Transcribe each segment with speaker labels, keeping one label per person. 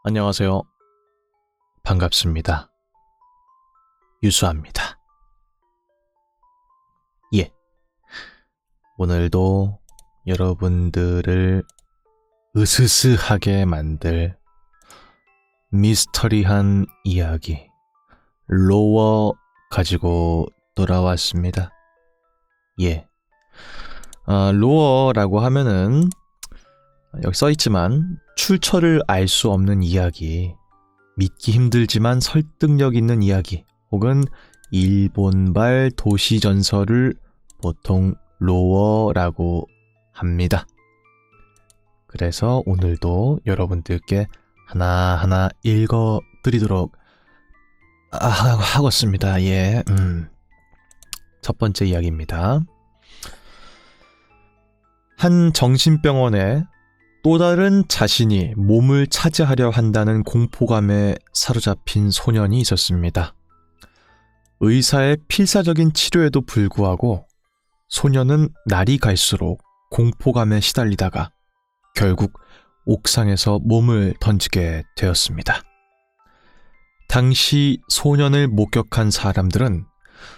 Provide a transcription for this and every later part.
Speaker 1: 안녕하세요. 반갑습니다. 유수아입니다. 예. 오늘도 여러분들을 으스스하게 만들 미스터리한 이야기 로어 가지고 돌아왔습니다. 예. 로어라고 하면은 여기 써있지만 출처를 알 수 없는 이야기, 믿기 힘들지만 설득력 있는 이야기, 혹은 일본발 도시전설을 보통 로어라고 합니다. 그래서 오늘도 여러분들께 하나하나 읽어드리도록 하겠습니다. 예. 첫 번째 이야기입니다. 한 정신병원에 또 다른 자신이 몸을 차지하려 한다는 공포감에 사로잡힌 소년이 있었습니다. 의사의 필사적인 치료에도 불구하고 소년은 날이 갈수록 공포감에 시달리다가 결국 옥상에서 몸을 던지게 되었습니다. 당시 소년을 목격한 사람들은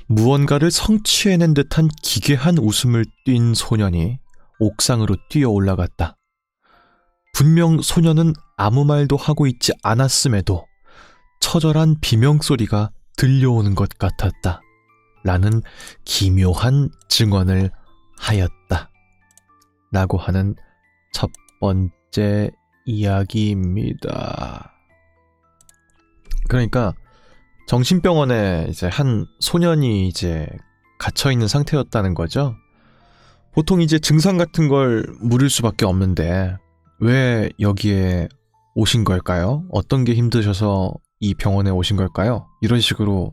Speaker 1: 무언가를 성취해낸 듯한 기괴한 웃음을 띤 소년이 옥상으로 뛰어 올라갔다. 분명 소년은 아무 말도 하고 있지 않았음에도 처절한 비명소리가 들려오는 것 같았다. 라는 기묘한 증언을 하였다. 라고 하는 첫 번째 이야기입니다. 그러니까 정신병원에 이제 한 소년이 이제 갇혀있는 상태였다는 거죠. 보통 이제 증상 같은 걸 물을 수밖에 없는데 왜 여기에 오신 걸까요? 어떤 게 힘드셔서 이 병원에 오신 걸까요? 이런 식으로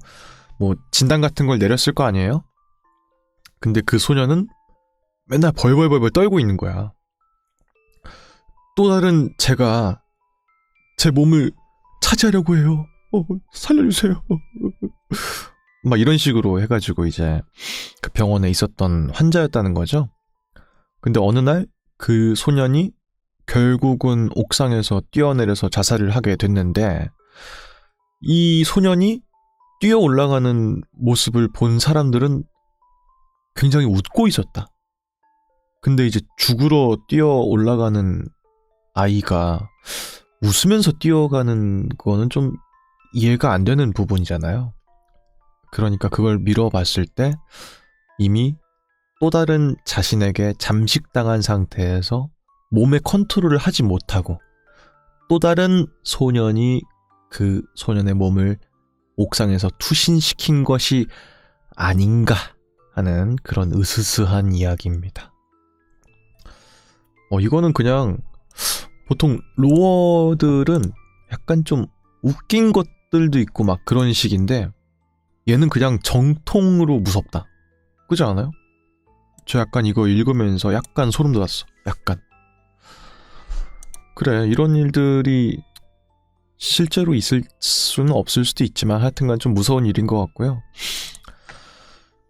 Speaker 1: 뭐 진단 같은 걸 내렸을 거 아니에요? 근데 그 소년은 맨날 벌벌벌벌 떨고 있는 거야. 또 다른 제가 제 몸을 차지하려고 해요. 살려주세요. 막 이런 식으로 해가지고 이제 그 병원에 있었던 환자였다는 거죠. 근데 어느 날 그 소년이 결국은 옥상에서 뛰어내려서 자살을 하게 됐는데, 이 소년이 뛰어 올라가는 모습을 본 사람들은 굉장히 웃고 있었다. 근데 이제 죽으러 뛰어 올라가는 아이가 웃으면서 뛰어가는 거는 좀 이해가 안 되는 부분이잖아요. 그러니까 그걸 미뤄봤을 때 이미 또 다른 자신에게 잠식당한 상태에서 몸의 컨트롤을 하지 못하고 또 다른 소년이 그 소년의 몸을 옥상에서 투신시킨 것이 아닌가 하는 그런 으스스한 이야기입니다. 이거는 그냥 보통 로어들은 약간 좀 웃긴 것들도 있고 막 그런 식인데, 얘는 그냥 정통으로 무섭다. 그렇지 않아요? 저 약간 이거 읽으면서 약간 소름 돋았어. 약간. 그래, 이런 일들이 실제로 있을 수는 없을 수도 있지만 하여튼간 좀 무서운 일인 것 같고요.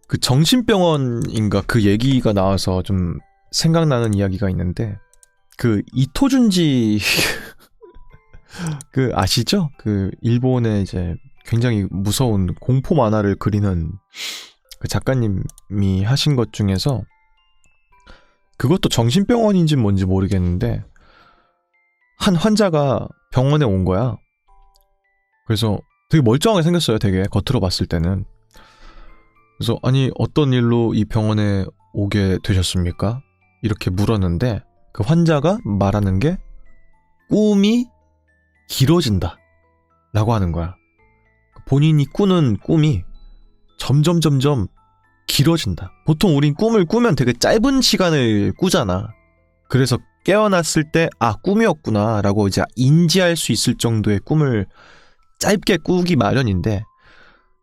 Speaker 1: 그 정신병원인가 그 얘기가 나와서 좀 생각나는 이야기가 있는데, 그 이토준지 그 아시죠? 그 일본의 이제 굉장히 무서운 공포 만화를 그리는 그 작가님이 하신 것 중에서, 그것도 정신병원인지 뭔지 모르겠는데 한 환자가 병원에 온 거야. 그래서 되게 멀쩡하게 생겼어요. 되게 겉으로 봤을 때는. 그래서 아니 어떤 일로 이 병원에 오게 되셨습니까? 이렇게 물었는데 그 환자가 말하는 게 꿈이 길어진다 라고 하는 거야. 본인이 꾸는 꿈이 점점 길어진다. 보통 우린 꿈을 꾸면 되게 짧은 시간을 꾸잖아. 그래서 깨어났을 때 꿈이었구나 라고 이제 인지할 수 있을 정도의 꿈을 짧게 꾸기 마련인데,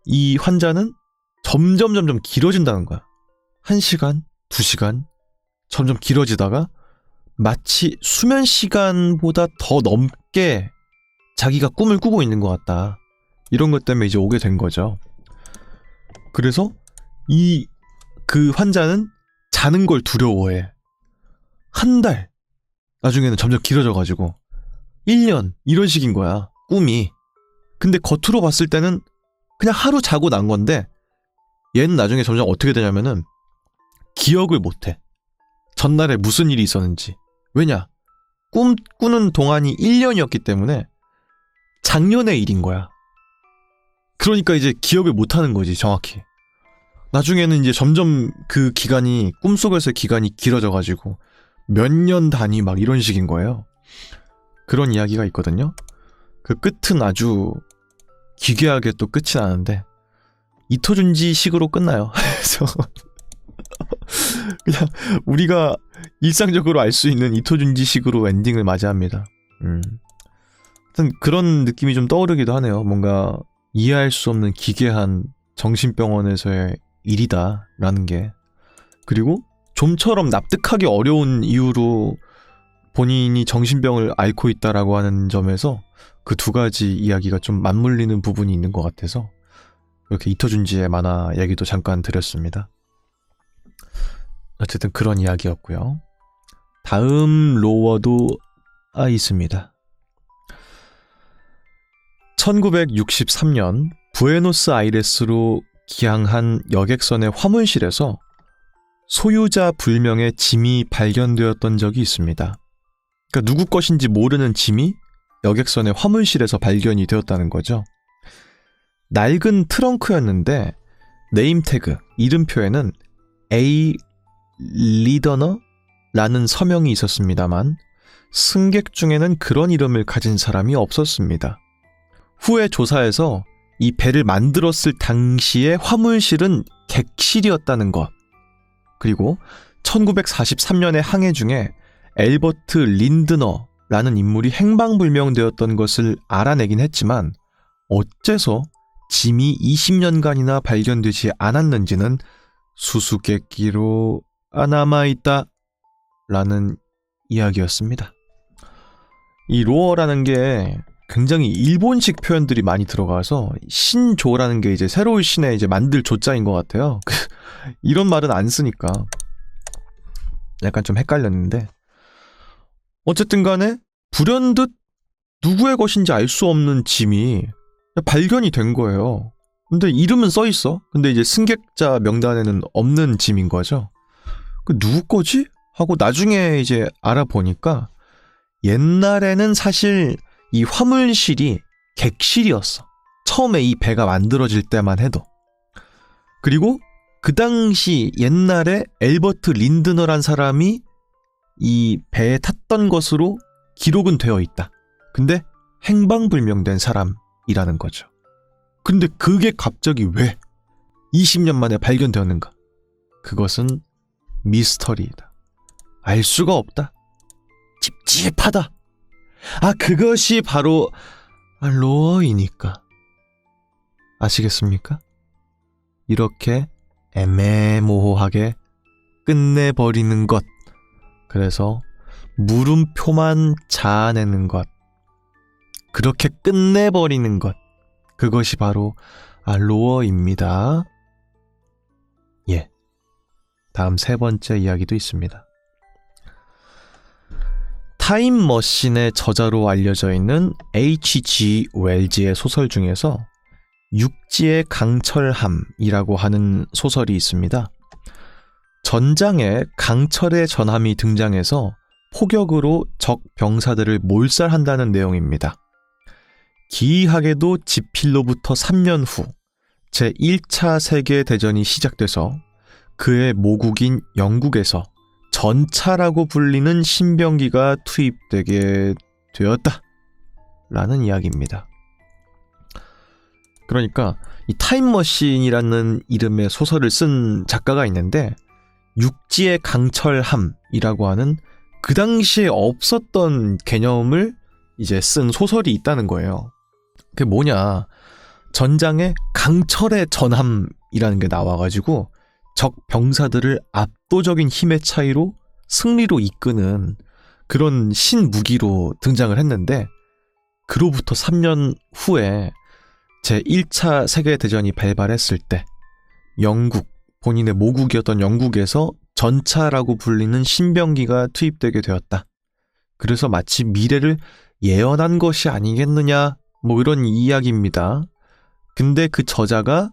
Speaker 1: 이 환자는 점점 길어진다는 거야. 1시간, 2시간 점점 길어지다가 마치 수면 시간보다 더 넘게 자기가 꿈을 꾸고 있는 것 같다. 이런 것 때문에 이제 오게 된 거죠. 그래서 그 환자는 자는 걸 두려워해. 한 달, 나중에는 점점 길어져가지고 1년 이런 식인 거야. 꿈이. 근데 겉으로 봤을 때는 그냥 하루 자고 난 건데 얘는 나중에 점점 어떻게 되냐면은 기억을 못해. 전날에 무슨 일이 있었는지. 왜냐? 꿈꾸는 동안이 1년이었기 때문에 작년의 일인 거야. 그러니까 이제 기억을 못하는 거지, 정확히. 나중에는 이제 점점 그 기간이, 꿈속에서의 기간이 길어져가지고 몇 년 단위 막 이런 식인 거예요. 그런 이야기가 있거든요. 그 끝은 아주 기괴하게 또 끝이 나는데 이토준지 식으로 끝나요. 그래서 그냥 우리가 일상적으로 알 수 있는 이토준지 식으로 엔딩을 맞이합니다. 하여튼 그런 느낌이 좀 떠오르기도 하네요. 뭔가 이해할 수 없는 기괴한 정신병원에서의 일이다라는 게. 그리고 좀처럼 납득하기 어려운 이유로 본인이 정신병을 앓고 있다라고 하는 점에서 그 두 가지 이야기가 좀 맞물리는 부분이 있는 것 같아서 이렇게 이토준지의 만화 얘기도 잠깐 드렸습니다. 어쨌든 그런 이야기였고요. 다음 로워도 있습니다. 1963년 부에노스아이레스로 기항한 여객선의 화물실에서 소유자 불명의 짐이 발견되었던 적이 있습니다. 그러니까 누구 것인지 모르는 짐이 여객선의 화물실에서 발견이 되었다는 거죠. 낡은 트렁크였는데 네임태그, 이름표에는 A. 리더너라는 서명이 있었습니다만 승객 중에는 그런 이름을 가진 사람이 없었습니다. 후에 조사에서 이 배를 만들었을 당시의 화물실은 객실이었다는 것, 그리고 1943년의 항해 중에 엘버트 린드너라는 인물이 행방불명되었던 것을 알아내긴 했지만 어째서 짐이 20년간이나 발견되지 않았는지는 수수께끼로 남아있다 라는 이야기였습니다. 이 로어라는 게 굉장히 일본식 표현들이 많이 들어가서 신조라는 게 이제 새로운 신의 이제 만들 조자인 것 같아요. 이런 말은 안 쓰니까 약간 좀 헷갈렸는데, 어쨌든 간에 불현듯 누구의 것인지 알 수 없는 짐이 발견이 된 거예요. 근데 이름은 써 있어. 근데 이제 승객자 명단에는 없는 짐인 거죠. 그 누구 거지? 하고 나중에 이제 알아보니까 옛날에는 사실 이 화물실이 객실이었어. 처음에 이 배가 만들어질 때만 해도. 그리고 그 당시 옛날에 엘버트 린드너란 사람이 이 배에 탔던 것으로 기록은 되어 있다. 근데 행방불명된 사람이라는 거죠. 근데 그게 갑자기 왜 20년 만에 발견되었는가? 그것은 미스터리이다. 알 수가 없다. 찝찝하다. 그것이 바로 로어이니까. 아시겠습니까? 이렇게 애매모호하게 끝내버리는 것. 그래서 물음표만 자아내는 것. 그렇게 끝내버리는 것. 그것이 바로 로어입니다. 예. 다음 세 번째 이야기도 있습니다. 타임머신의 저자로 알려져 있는 H.G. 웰즈의 소설 중에서 육지의 강철함이라고 하는 소설이 있습니다. 전장에 강철의 전함이 등장해서 포격으로 적 병사들을 몰살한다는 내용입니다. 기이하게도 지필로부터 3년 후 제1차 세계대전이 시작돼서 그의 모국인 영국에서 전차라고 불리는 신병기가 투입되게 되었다 라는 이야기입니다. 그러니까 이 타임머신이라는 이름의 소설을 쓴 작가가 있는데 육지의 강철함이라고 하는 그 당시에 없었던 개념을 이제 쓴 소설이 있다는 거예요. 그게 뭐냐, 전장에 강철의 전함이라는 게 나와가지고 적 병사들을 압도적인 힘의 차이로 승리로 이끄는 그런 신무기로 등장을 했는데, 그로부터 3년 후에 제1차 세계대전이 발발했을 때 영국, 본인의 모국이었던 영국에서 전차라고 불리는 신병기가 투입되게 되었다. 그래서 마치 미래를 예언한 것이 아니겠느냐, 뭐 이런 이야기입니다. 근데 그 저자가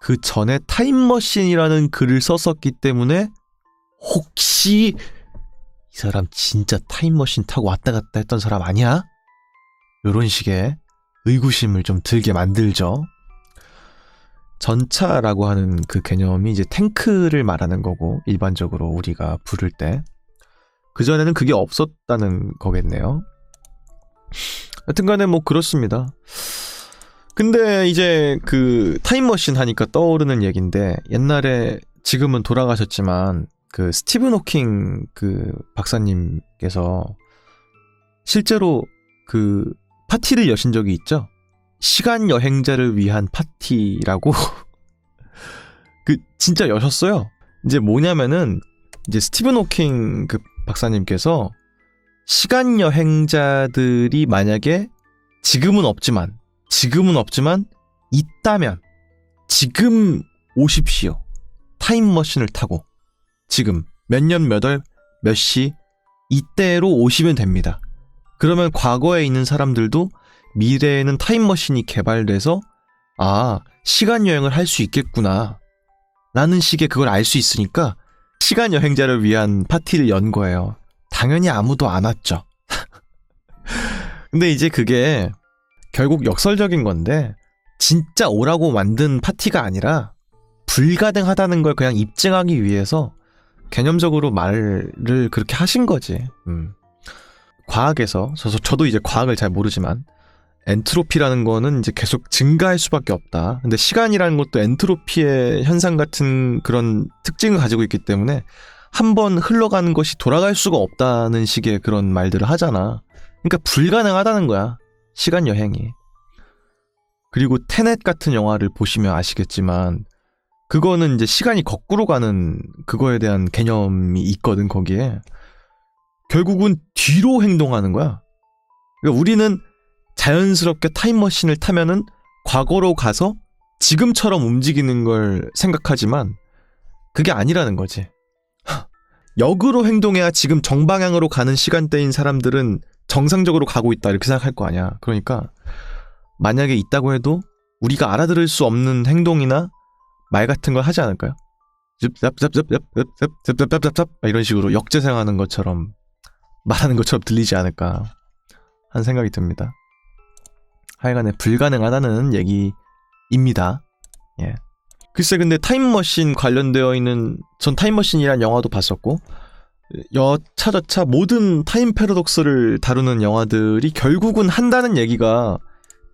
Speaker 1: 그 전에 타임머신이라는 글을 썼었기 때문에 혹시 이 사람 진짜 타임머신 타고 왔다 갔다 했던 사람 아니야? 이런 식의 의구심을 좀 들게 만들죠. 전차라고 하는 그 개념이 이제 탱크를 말하는 거고, 일반적으로 우리가 부를 때 그전에는 그게 없었다는 거겠네요. 여튼간에 뭐 그렇습니다. 근데 이제 그 타임머신 하니까 떠오르는 얘기인데, 옛날에 지금은 돌아가셨지만 그 스티븐 호킹 그 박사님께서 실제로 그 파티를 여신 적이 있죠. 시간 여행자를 위한 파티라고 그 진짜 여셨어요. 이제 뭐냐면은 이제 스티븐 호킹 그 박사님께서 시간 여행자들이 만약에 지금은 없지만 있다면 지금 오십시오. 타임머신을 타고 지금 몇 년 몇 월 몇 시 이때로 오시면 됩니다. 그러면 과거에 있는 사람들도 미래에는 타임머신이 개발돼서 시간 여행을 할 수 있겠구나 라는 식의 그걸 알 수 있으니까 시간 여행자를 위한 파티를 연 거예요. 당연히 아무도 안 왔죠. 근데 이제 그게 결국 역설적인 건데, 진짜 오라고 만든 파티가 아니라 불가능하다는 걸 그냥 입증하기 위해서 개념적으로 말을 그렇게 하신 거지. 과학에서 저도 이제 과학을 잘 모르지만 엔트로피라는 거는 이제 계속 증가할 수밖에 없다. 근데 시간이라는 것도 엔트로피의 현상 같은 그런 특징을 가지고 있기 때문에 한번 흘러가는 것이 돌아갈 수가 없다는 식의 그런 말들을 하잖아. 그러니까 불가능하다는 거야, 시간 여행이. 그리고 테넷 같은 영화를 보시면 아시겠지만 그거는 이제 시간이 거꾸로 가는 그거에 대한 개념이 있거든. 거기에 결국은 뒤로 행동하는 거야. 그러니까 우리는 자연스럽게 타임머신을 타면은 과거로 가서 지금처럼 움직이는 걸 생각하지만 그게 아니라는 거지. 역으로 행동해야 지금 정방향으로 가는 시간대인 사람들은 정상적으로 가고 있다 이렇게 생각할 거 아니야. 그러니까 만약에 있다고 해도 우리가 알아들을 수 없는 행동이나 말 같은 걸 하지 않을까요? zapzapzapzapzapzapzapzapzapzap 이런 식으로 역재생하는 것처럼 말하는 것처럼 들리지 않을까 하는 생각이 듭니다. 하여간에 불가능하다는 얘기입니다. 예. 글쎄, 근데 타임머신 관련되어 있는, 전 타임머신이란 영화도 봤었고 여차저차 모든 타임 패러독스를 다루는 영화들이 결국은 한다는 얘기가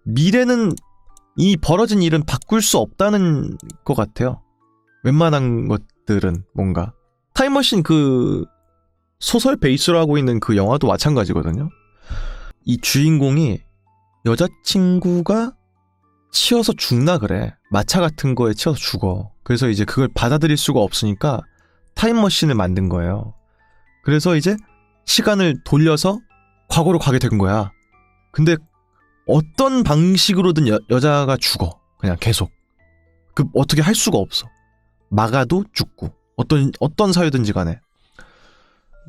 Speaker 1: 미래는 이 벌어진 일은 바꿀 수 없다는 것 같아요. 웬만한 것들은 뭔가 타임머신 그 소설 베이스로 하고 있는 그 영화도 마찬가지거든요. 이 주인공이 여자친구가 치여서 죽나 그래. 마차 같은 거에 치여서 죽어. 그래서 이제 그걸 받아들일 수가 없으니까 타임머신을 만든 거예요. 그래서 이제 시간을 돌려서 과거로 가게 된 거야. 근데 어떤 방식으로든 여자가 죽어. 그냥 계속. 그 어떻게 할 수가 없어. 막아도 죽고. 어떤 사유든지 간에.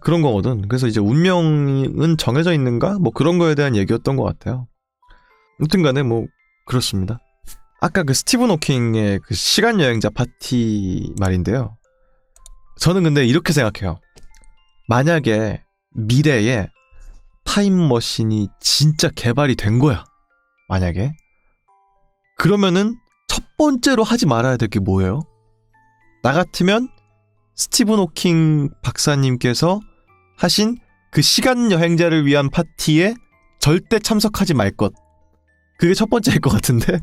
Speaker 1: 그런 거거든. 그래서 이제 운명은 정해져 있는가? 뭐 그런 거에 대한 얘기였던 것 같아요. 아무튼 간에 뭐 그렇습니다. 아까 그 스티븐 호킹의 그 시간 여행자 파티 말인데요. 저는 근데 이렇게 생각해요. 만약에 미래에 타임머신이 진짜 개발이 된 거야. 만약에. 그러면은 첫 번째로 하지 말아야 될 게 뭐예요? 나 같으면 스티븐 호킹 박사님께서 하신 그 시간 여행자를 위한 파티에 절대 참석하지 말 것. 그게 첫 번째일 것 같은데.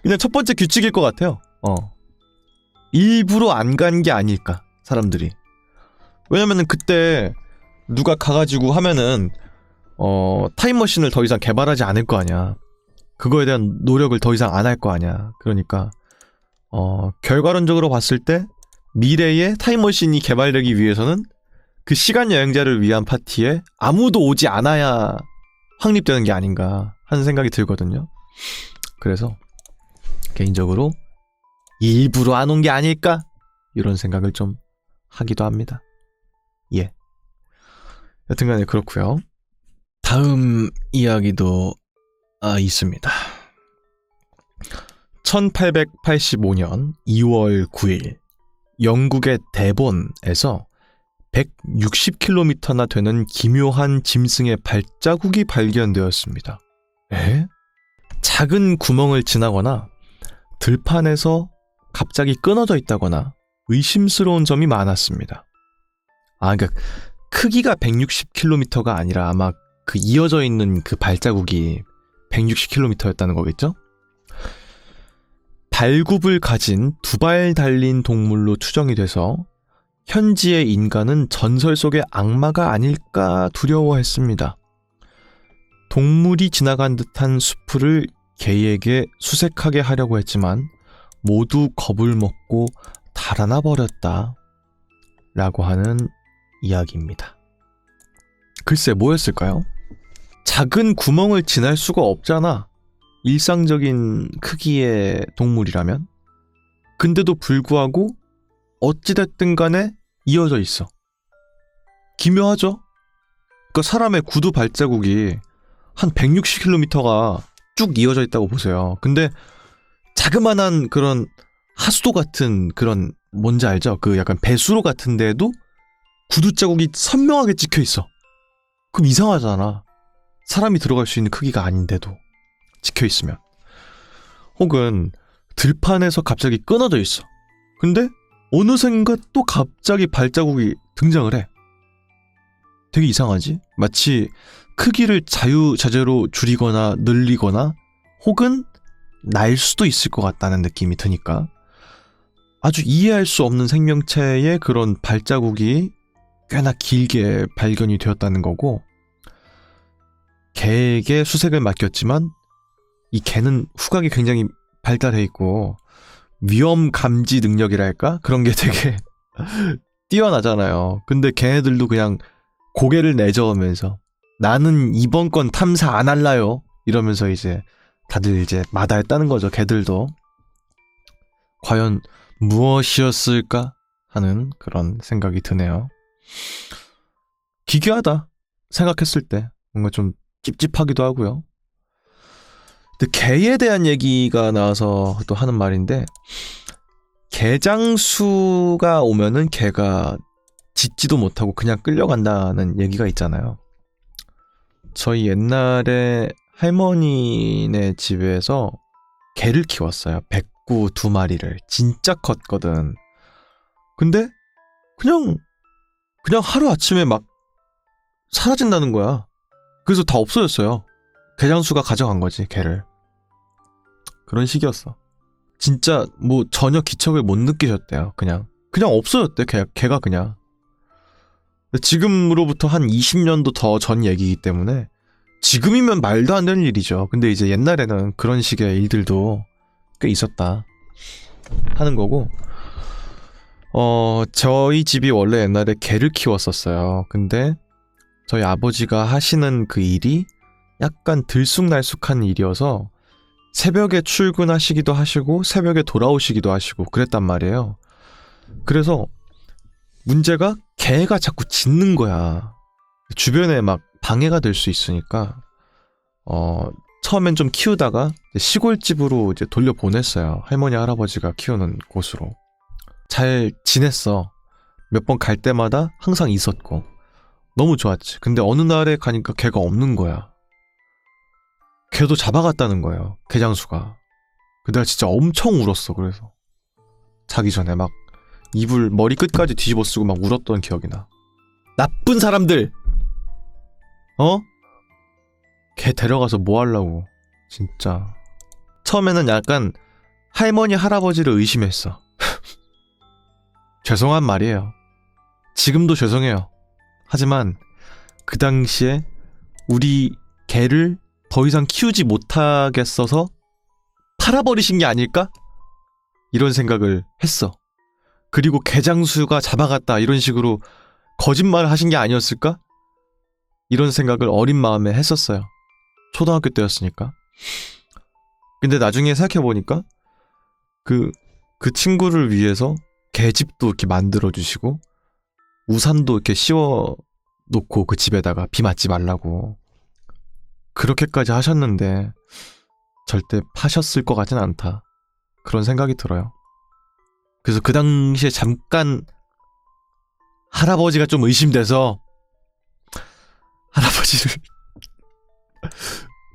Speaker 1: 그냥 첫 번째 규칙일 것 같아요. 일부러 안 간 게 아닐까, 사람들이. 왜냐면은 그때 누가 가가지고 하면은 타임머신을 더 이상 개발하지 않을 거 아니야. 그거에 대한 노력을 더 이상 안 할 거 아니야. 그러니까 결과론적으로 봤을 때 미래에 타임머신이 개발되기 위해서는 그 시간 여행자를 위한 파티에 아무도 오지 않아야 확립되는 게 아닌가 하는 생각이 들거든요. 그래서 개인적으로 일부러 안 온 게 아닐까 이런 생각을 좀 하기도 합니다. 예. 여튼간에 그렇고요. 다음 이야기도 있습니다. 1885년 2월 9일 영국의 데본에서 160km나 되는 기묘한 짐승의 발자국이 발견되었습니다. 작은 구멍을 지나거나 들판에서 갑자기 끊어져 있다거나 의심스러운 점이 많았습니다. 그러니까 크기가 160km가 아니라 아마 그 이어져 있는 그 발자국이 160km였다는 거겠죠? 발굽을 가진 두 발 달린 동물로 추정이 돼서 현지의 인간은 전설 속의 악마가 아닐까 두려워했습니다. 동물이 지나간 듯한 수풀을 개에게 수색하게 하려고 했지만 모두 겁을 먹고 달아나 버렸다 라고 하는 이야기입니다. 글쎄 뭐였을까요? 작은 구멍을 지날 수가 없잖아. 일상적인 크기의 동물이라면. 근데도 불구하고 어찌됐든 간에 이어져 있어. 기묘하죠? 그러니까 사람의 구두 발자국이 한 160km가 쭉 이어져 있다고 보세요. 근데 자그만한 그런 하수도 같은 그런 뭔지 알죠? 그 약간 배수로 같은 데에도 구두 자국이 선명하게 찍혀 있어. 그럼 이상하잖아. 사람이 들어갈 수 있는 크기가 아닌데도 찍혀 있으면. 혹은 들판에서 갑자기 끊어져 있어. 근데 어느샌가 또 갑자기 발자국이 등장을 해. 되게 이상하지? 마치 크기를 자유자재로 줄이거나 늘리거나 혹은 날 수도 있을 것 같다는 느낌이 드니까 아주 이해할 수 없는 생명체의 그런 발자국이 꽤나 길게 발견이 되었다는 거고, 개에게 수색을 맡겼지만 이 개는 후각이 굉장히 발달해 있고 위험 감지 능력이랄까? 그런 게 되게 뛰어나잖아요. 근데 걔네들도 그냥 고개를 내저으면서 나는 이번 건 탐사 안 할라요 이러면서 이제 다들 이제 마다했다는 거죠. 개들도. 과연 무엇이었을까 하는 그런 생각이 드네요. 기괴하다 생각했을 때 뭔가 좀 찝찝하기도 하고요. 근데 개에 대한 얘기가 나와서 또 하는 말인데, 개장수가 오면은 개가 짖지도 못하고 그냥 끌려간다는 얘기가 있잖아요. 저희 옛날에 할머니네 집에서 개를 키웠어요. 백구 2마리를. 진짜 컸거든. 근데 그냥 하루아침에 막 사라진다는 거야. 그래서 다 없어졌어요. 개장수가 가져간 거지, 개를. 그런 식이었어. 진짜 뭐 전혀 기척을 못 느끼셨대요. 그냥 없어졌대, 개가 그냥. 지금으로부터 한 20년도 더 전 얘기이기 때문에 지금이면 말도 안 되는 일이죠. 근데 이제 옛날에는 그런 식의 일들도 꽤 있었다 하는 거고, 저희 집이 원래 옛날에 개를 키웠었어요. 근데 저희 아버지가 하시는 그 일이 약간 들쑥날쑥한 일이어서 새벽에 출근하시기도 하시고 새벽에 돌아오시기도 하시고 그랬단 말이에요. 그래서 문제가 개가 자꾸 짖는 거야. 주변에 막 방해가 될 수 있으니까 처음엔 좀 키우다가 시골집으로 이제 돌려보냈어요. 할머니 할아버지가 키우는 곳으로. 잘 지냈어. 몇 번 갈 때마다 항상 있었고 너무 좋았지. 근데 어느 날에 가니까 개가 없는 거야. 개도 잡아갔다는 거예요, 개장수가. 내가 진짜 엄청 울었어. 그래서 자기 전에 막 이불 머리 끝까지 뒤집어 쓰고 막 울었던 기억이 나. 나쁜 사람들! 개 데려가서 뭐 하려고. 진짜. 처음에는 약간 할머니 할아버지를 의심했어. 죄송한 말이에요. 지금도 죄송해요. 하지만 그 당시에 우리 개를 더 이상 키우지 못하겠어서 팔아버리신 게 아닐까? 이런 생각을 했어. 그리고 개장수가 잡아갔다 이런 식으로 거짓말을 하신 게 아니었을까? 이런 생각을 어린 마음에 했었어요. 초등학교 때였으니까. 근데 나중에 생각해보니까 그 친구를 위해서 개집도 이렇게 만들어주시고 우산도 이렇게 씌워놓고 그 집에다가 비 맞지 말라고 그렇게까지 하셨는데 절대 파셨을 것 같진 않다. 그런 생각이 들어요. 그래서 그 당시에 잠깐 할아버지가 좀 의심돼서 할아버지를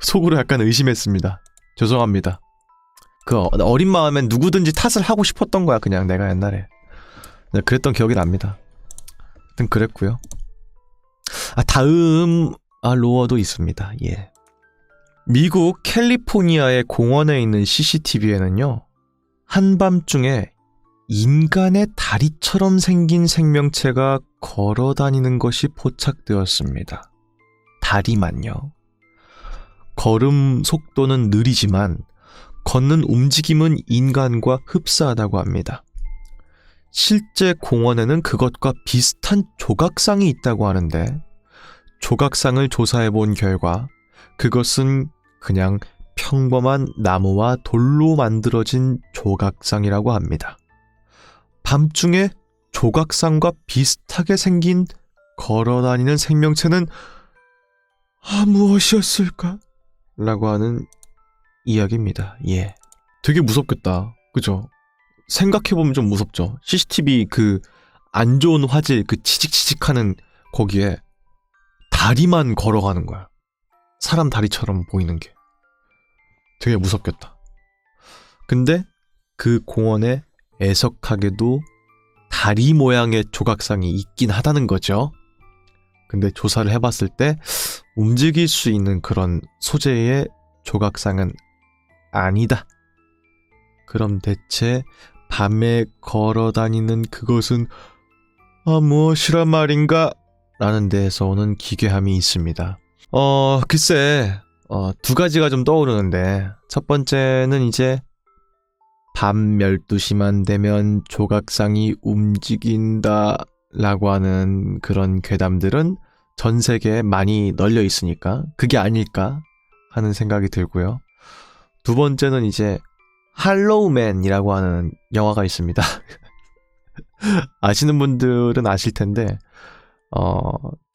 Speaker 1: 속으로 약간 의심했습니다. 죄송합니다. 그 어린 마음엔 누구든지 탓을 하고 싶었던 거야. 그냥 내가 옛날에 그랬던 기억이 납니다. 하여튼 그랬고요. 다음 로어도 있습니다. 예. 미국 캘리포니아의 공원에 있는 CCTV에는요, 한밤중에 인간의 다리처럼 생긴 생명체가 걸어다니는 것이 포착되었습니다. 다리만요. 걸음 속도는 느리지만 걷는 움직임은 인간과 흡사하다고 합니다. 실제 공원에는 그것과 비슷한 조각상이 있다고 하는데, 조각상을 조사해 본 결과 그것은 그냥 평범한 나무와 돌로 만들어진 조각상이라고 합니다. 밤중에 조각상과 비슷하게 생긴 걸어다니는 생명체는 무엇이었을까? 라고 하는 이야기입니다. 예. 되게 무섭겠다. 그죠? 생각해보면 좀 무섭죠. CCTV 그 안 좋은 화질, 그 치직치직하는 거기에 다리만 걸어가는 거야. 사람 다리처럼 보이는 게. 되게 무섭겠다. 근데 그 공원에 애석하게도 다리 모양의 조각상이 있긴 하다는 거죠. 근데 조사를 해봤을 때 움직일 수 있는 그런 소재의 조각상은 아니다. 그럼 대체 밤에 걸어다니는 그것은 무엇이란 말인가? 라는 데에서 오는 기괴함이 있습니다. 글쎄, 두 가지가 좀 떠오르는데, 첫 번째는 이제 밤 12시만 되면 조각상이 움직인다 라고 하는 그런 괴담들은 전 세계에 많이 널려 있으니까 그게 아닐까 하는 생각이 들고요. 두 번째는 이제 할로우맨이라고 하는 영화가 있습니다. 아시는 분들은 아실 텐데,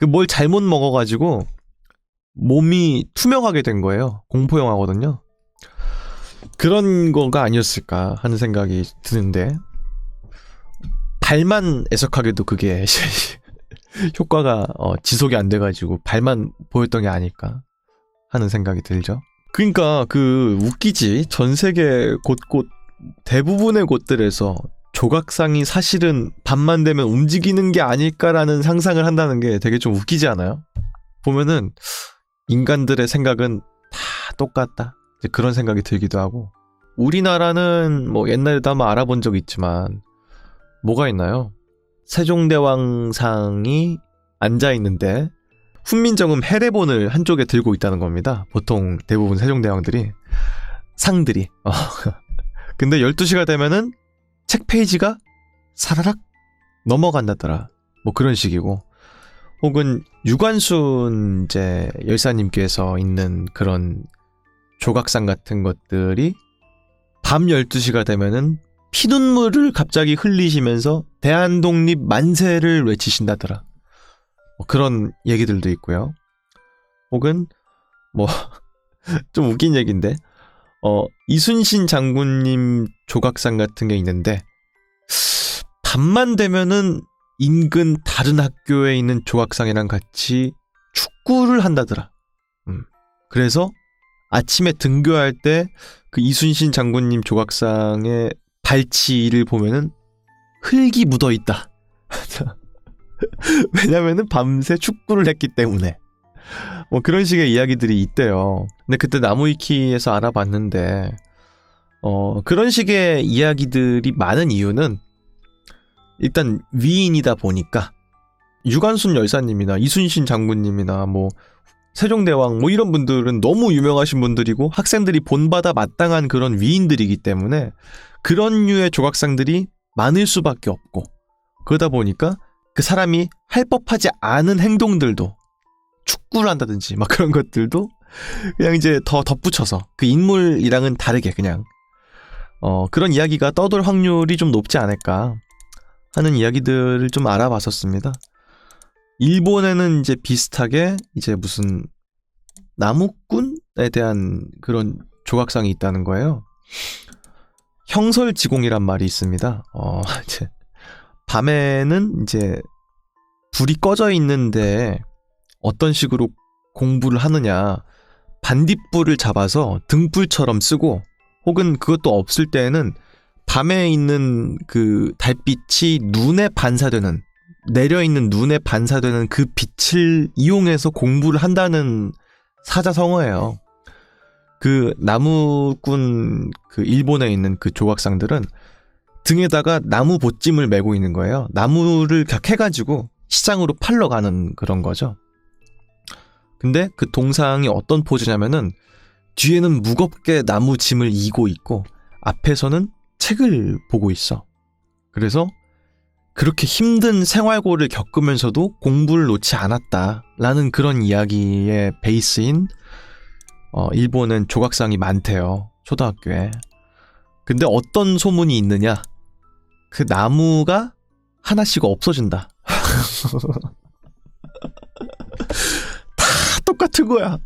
Speaker 1: 뭘 잘못 먹어가지고 몸이 투명하게 된 거예요. 공포 영화거든요. 그런 거가 아니었을까 하는 생각이 드는데, 발만 애석하게도 그게 효과가 지속이 안 돼가지고 발만 보였던 게 아닐까 하는 생각이 들죠. 그러니까 웃기지. 전 세계 곳곳 대부분의 곳들에서 조각상이 사실은 밤만 되면 움직이는 게 아닐까라는 상상을 한다는 게 되게 좀 웃기지 않아요? 보면은 인간들의 생각은 다 똑같다. 이제 그런 생각이 들기도 하고, 우리나라는 뭐 옛날에도 한번 알아본 적 있지만 뭐가 있나요? 세종대왕상이 앉아있는데 훈민정음 해례본을 한쪽에 들고 있다는 겁니다. 보통 대부분 세종대왕들이 상들이 근데 12시가 되면은 책 페이지가 사라락 넘어간다더라. 뭐 그런 식이고, 혹은 유관순 이제 열사님께서 있는 그런 조각상 같은 것들이 밤 12시가 되면은 피눈물을 갑자기 흘리시면서 대한독립 만세를 외치신다더라. 뭐 그런 얘기들도 있고요. 혹은 뭐 좀 웃긴 얘기인데, 이순신 장군님 조각상 같은 게 있는데 밤만 되면은 인근 다른 학교에 있는 조각상이랑 같이 축구를 한다더라. 그래서 아침에 등교할 때 그 이순신 장군님 조각상의 발치를 보면은 흙이 묻어 있다. 왜냐면은 밤새 축구를 했기 때문에. 뭐 그런 식의 이야기들이 있대요. 근데 그때 나무위키에서 알아봤는데, 그런 식의 이야기들이 많은 이유는 일단 위인이다 보니까, 유관순 열사님이나 이순신 장군님이나 뭐 세종대왕 뭐 이런 분들은 너무 유명하신 분들이고 학생들이 본받아 마땅한 그런 위인들이기 때문에 그런 류의 조각상들이 많을 수밖에 없고, 그러다 보니까 그 사람이 할 법하지 않은 행동들도, 축구를 한다든지 막 그런 것들도 그냥 이제 더 덧붙여서 그 인물이랑은 다르게 그냥 그런 이야기가 떠돌 확률이 좀 높지 않을까 하는 이야기들을 좀 알아봤었습니다. 일본에는 이제 비슷하게 이제 무슨 나무꾼에 대한 그런 조각상이 있다는 거예요. 형설지공이란 말이 있습니다. 이제 밤에는 이제 불이 꺼져 있는데 어떤 식으로 공부를 하느냐. 반딧불을 잡아서 등불처럼 쓰고, 혹은 그것도 없을 때에는 밤에 있는 그 달빛이 눈에 반사되는, 내려있는 눈에 반사되는 그 빛을 이용해서 공부를 한다는 사자성어예요. 그 나무꾼, 그 일본에 있는 그 조각상들은 등에다가 나무 보찜을 메고 있는 거예요. 나무를 격해가지고 시장으로 팔러 가는 그런 거죠. 근데 그 동상이 어떤 포즈냐면은 뒤에는 무겁게 나무 짐을 이고 있고 앞에서는 책을 보고 있어. 그래서 그렇게 힘든 생활고를 겪으면서도 공부를 놓지 않았다라는 그런 이야기의 베이스인 일본은 조각상이 많대요. 초등학교에. 근데 어떤 소문이 있느냐? 그 나무가 하나씩 없어진다. 다 똑같은 거야.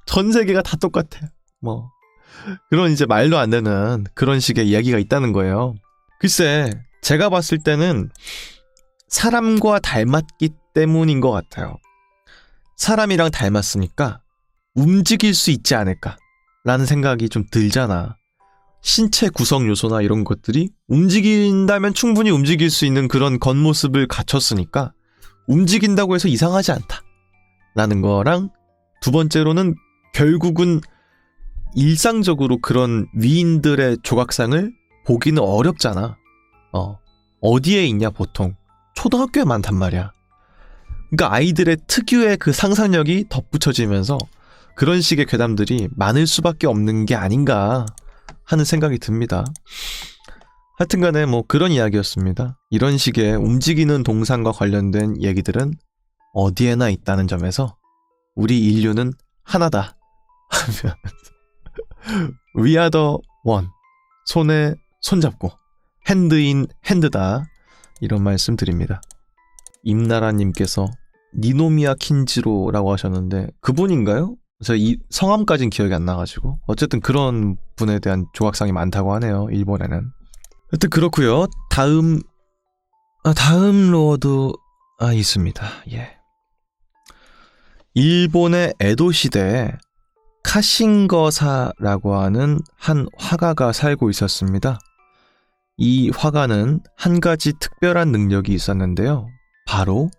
Speaker 1: 전 세계가 다 똑같아. 뭐 그런 이제 말도 안 되는 그런 식의 이야기가 있다는 거예요. 글쎄, 제가 봤을 때는 사람과 닮았기 때문인 것 같아요. 사람이랑 닮았으니까 움직일 수 있지 않을까 라는 생각이 좀 들잖아. 신체 구성 요소나 이런 것들이 움직인다면 충분히 움직일 수 있는 그런 겉모습을 갖췄으니까 움직인다고 해서 이상하지 않다 라는 거랑, 두 번째로는 결국은 일상적으로 그런 위인들의 조각상을 보기는 어렵잖아. 어디에 있냐 보통? 초등학교에 많단 말이야. 그러니까 아이들의 특유의 그 상상력이 덧붙여지면서 그런 식의 괴담들이 많을 수밖에 없는 게 아닌가 하는 생각이 듭니다. 하여튼간에 뭐 그런 이야기였습니다. 이런 식의 움직이는 동상과 관련된 얘기들은 어디에나 있다는 점에서 우리 인류는 하나다 하면 We are the one. 손에 손잡고 핸드인 핸드다, 이런 말씀 드립니다. 임나라님께서 니노미야 킨지로라고 하셨는데 그분인가요? 제가 이 성함까진 기억이 안 나가지고, 어쨌든 그런 분에 대한 조각상이 많다고 하네요, 일본에는. 하여튼 그렇고요. 다음 로어도 있습니다. 예. 일본의 에도 시대에 카신거사라고 하는 한 화가가 살고 있었습니다. 이 화가는 한 가지 특별한 능력이 있었는데요. 바로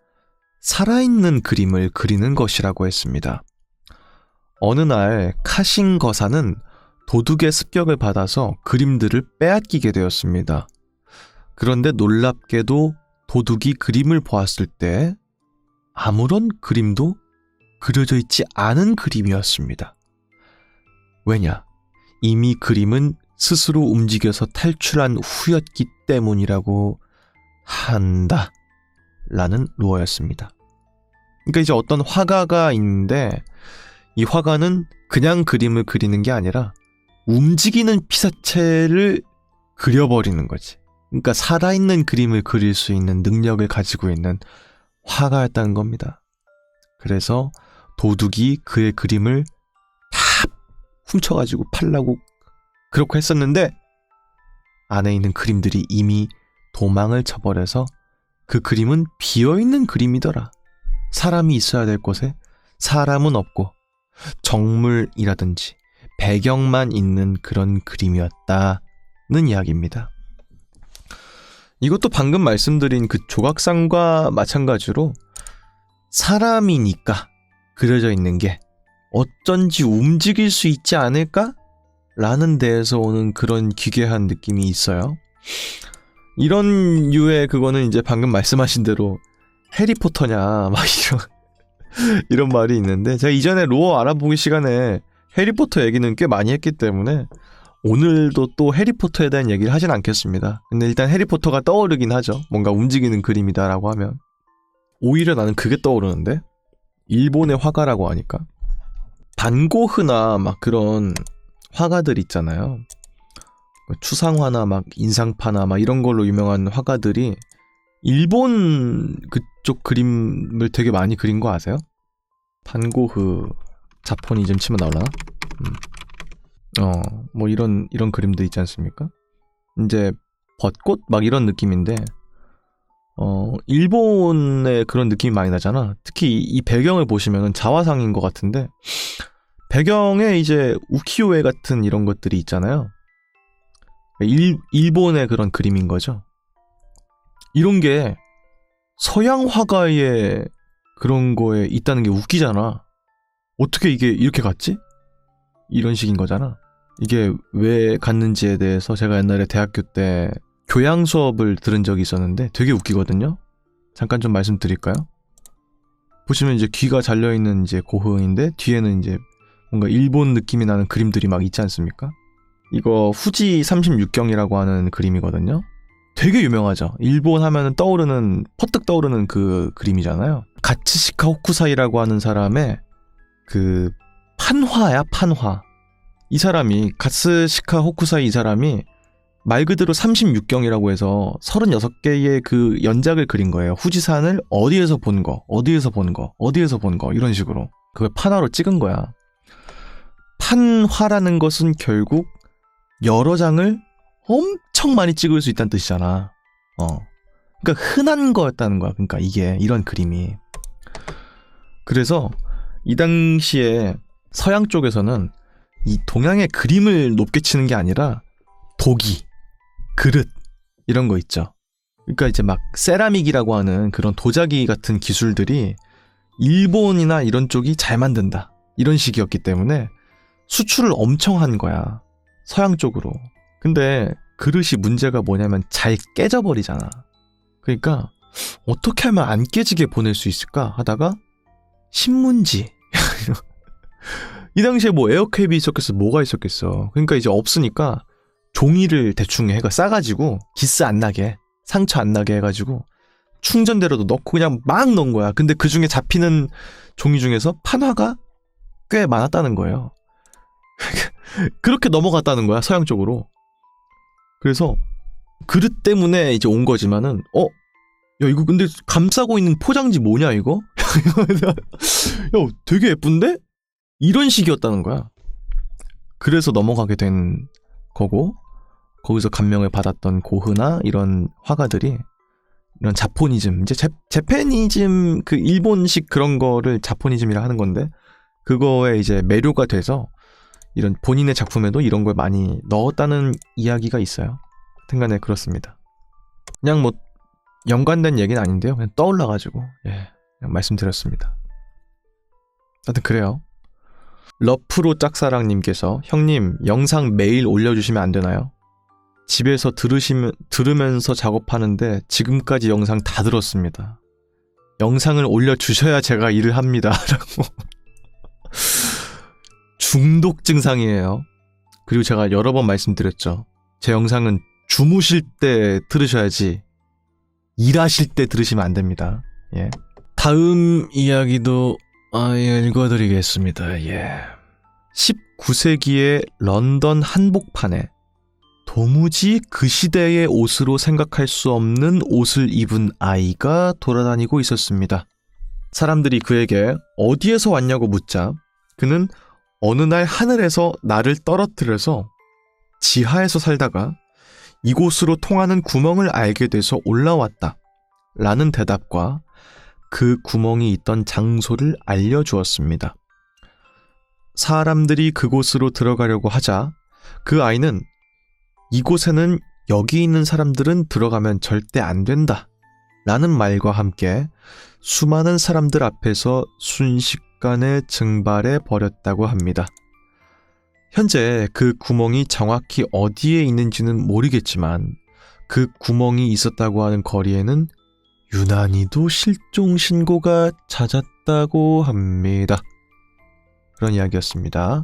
Speaker 1: 살아있는 그림을 그리는 것이라고 했습니다. 어느 날 카신거사는 도둑의 습격을 받아서 그림들을 빼앗기게 되었습니다. 그런데 놀랍게도 도둑이 그림을 보았을 때 아무런 그림도 그려져 있지 않은 그림이었습니다. 왜냐? 이미 그림은 스스로 움직여서 탈출한 후였기 때문이라고 한다 라는 루어였습니다. 그러니까 이제 어떤 화가가 있는데 이 화가는 그냥 그림을 그리는 게 아니라 움직이는 피사체를 그려버리는 거지. 그러니까 살아있는 그림을 그릴 수 있는 능력을 가지고 있는 화가였다는 겁니다. 그래서 도둑이 그의 그림을 다 훔쳐가지고 팔라고 그렇게 했었는데 안에 있는 그림들이 이미 도망을 쳐버려서 그 그림은 비어있는 그림이더라. 사람이 있어야 될 곳에 사람은 없고 정물이라든지 배경만 있는 그런 그림이었다는 이야기입니다. 이것도 방금 말씀드린 그 조각상과 마찬가지로 사람이니까 그려져 있는 게 어쩐지 움직일 수 있지 않을까? 라는 데에서 오는 그런 기괴한 느낌이 있어요. 이런 류의 그거는 이제 방금 말씀하신 대로 해리포터냐 막 이런 말이 있는데, 제가 이전에 로어 알아보기 시간에 해리포터 얘기는 꽤 많이 했기 때문에 오늘도 또 해리포터에 대한 얘기를 하진 않겠습니다. 근데 일단 해리포터가 떠오르긴 하죠. 뭔가 움직이는 그림이다라고 하면. 오히려 나는 그게 떠오르는데, 일본의 화가라고 하니까 반고흐나 막 그런 화가들 있잖아요. 추상화나 막 인상파나 막 이런 걸로 유명한 화가들이 일본 그쪽 그림을 되게 많이 그린 거 아세요? 반고흐 자포니즘 치면 나오려나? 뭐 이런 그림들 있지 않습니까? 이제 벚꽃 막 이런 느낌인데 일본의 그런 느낌이 많이 나잖아. 특히 이 배경을 보시면은 자화상인 것 같은데 배경에 이제 우키요에 같은 이런 것들이 있잖아요. 일본의 그런 그림인 거죠. 이런 게 서양 화가의 그런 거에 있다는 게 웃기잖아. 어떻게 이게 이렇게 갔지? 이런 식인 거잖아. 이게 왜 갔는지에 대해서 제가 옛날에 대학교 때 교양 수업을 들은 적이 있었는데 되게 웃기거든요. 잠깐 좀 말씀드릴까요? 보시면 이제 귀가 잘려있는 이제 고흐인데 뒤에는 이제 뭔가 일본 느낌이 나는 그림들이 막 있지 않습니까? 이거 후지 36경이라고 하는 그림이거든요. 되게 유명하죠. 일본 하면은 퍼뜩 떠오르는 그 그림이잖아요. 가츠시카 호쿠사이라고 하는 사람의 그 판화. 이 사람이 가츠시카 호쿠사이 이 사람이 말 그대로 36경이라고 해서 36개의 그 연작을 그린 거예요. 후지산을 어디에서 본 거 이런 식으로 그걸 판화로 찍은 거야. 판화라는 것은 결국 여러 장을 엄청 많이 찍을 수 있다는 뜻이잖아. 그러니까 흔한 거였다는 거야. 그러니까 이게 이런 그림이. 그래서 이 당시에 서양 쪽에서는 이 동양의 그림을 높게 치는 게 아니라 도기, 그릇 이런 거 있죠. 그러니까 이제 막 세라믹이라고 하는 그런 도자기 같은 기술들이 일본이나 이런 쪽이 잘 만든다. 이런 식이었기 때문에 수출을 엄청 한 거야. 서양 쪽으로. 근데 그릇이 문제가 뭐냐면 잘 깨져버리잖아. 그러니까 어떻게 하면 안 깨지게 보낼 수 있을까 하다가 신문지. 이 당시에 뭐 에어캡이 있었겠어, 뭐가 있었겠어. 그러니까 이제 없으니까 종이를 대충 해가 싸가지고 기스 안 나게, 상처 안 나게 해가지고 충전대로도 넣고 그냥 막 넣은 거야. 근데 그 중에 잡히는 종이 중에서 판화가 꽤 많았다는 거예요. 그렇게 넘어갔다는 거야, 서양 쪽으로. 그래서 그릇 때문에 이제 온 거지만은 야 이거 근데 감싸고 있는 포장지 뭐냐 이거? 야 되게 예쁜데? 이런 식이었다는 거야. 그래서 넘어가게 된 거고 거기서 감명을 받았던 고흐나 이런 화가들이 이런 자포니즘, 이제 재패니즘 그 일본식 그런 거를 자포니즘이라 하는 건데 그거에 이제 매료가 돼서 이런 본인의 작품에도 이런 걸 많이 넣었다는 이야기가 있어요. 하여튼간에 그렇습니다. 그냥 뭐 연관된 얘기는 아닌데요. 그냥 떠올라가지고 그냥 말씀드렸습니다. 하여튼 그래요. 러프로 짝사랑님께서 형님 영상 매일 올려주시면 안 되나요? 집에서 들으면서 작업하는데 지금까지 영상 다 들었습니다. 영상을 올려주셔야 제가 일을 합니다. 라고. 중독 증상이에요. 그리고 제가 여러 번 말씀드렸죠. 제 영상은 주무실 때 들으셔야지 일하실 때 들으시면 안 됩니다. 예. 다음 이야기도 읽어드리겠습니다. 19세기의 런던 한복판에 도무지 그 시대의 옷으로 생각할 수 없는 옷을 입은 아이가 돌아다니고 있었습니다. 사람들이 그에게 어디에서 왔냐고 묻자 그는 어느 날 하늘에서 나를 떨어뜨려서 지하에서 살다가 이곳으로 통하는 구멍을 알게 돼서 올라왔다 라는 대답과 그 구멍이 있던 장소를 알려주었습니다. 사람들이 그곳으로 들어가려고 하자 그 아이는 이곳에는 여기 있는 사람들은 들어가면 절대 안 된다 라는 말과 함께 수많은 사람들 앞에서 순식간에 증발해 버렸다고 합니다. 현재 그 구멍이 정확히 어디에 있는지는 모르겠지만 그 구멍이 있었다고 하는 거리에는 유난히도 실종 신고가 잦았다고 합니다. 그런 이야기였습니다.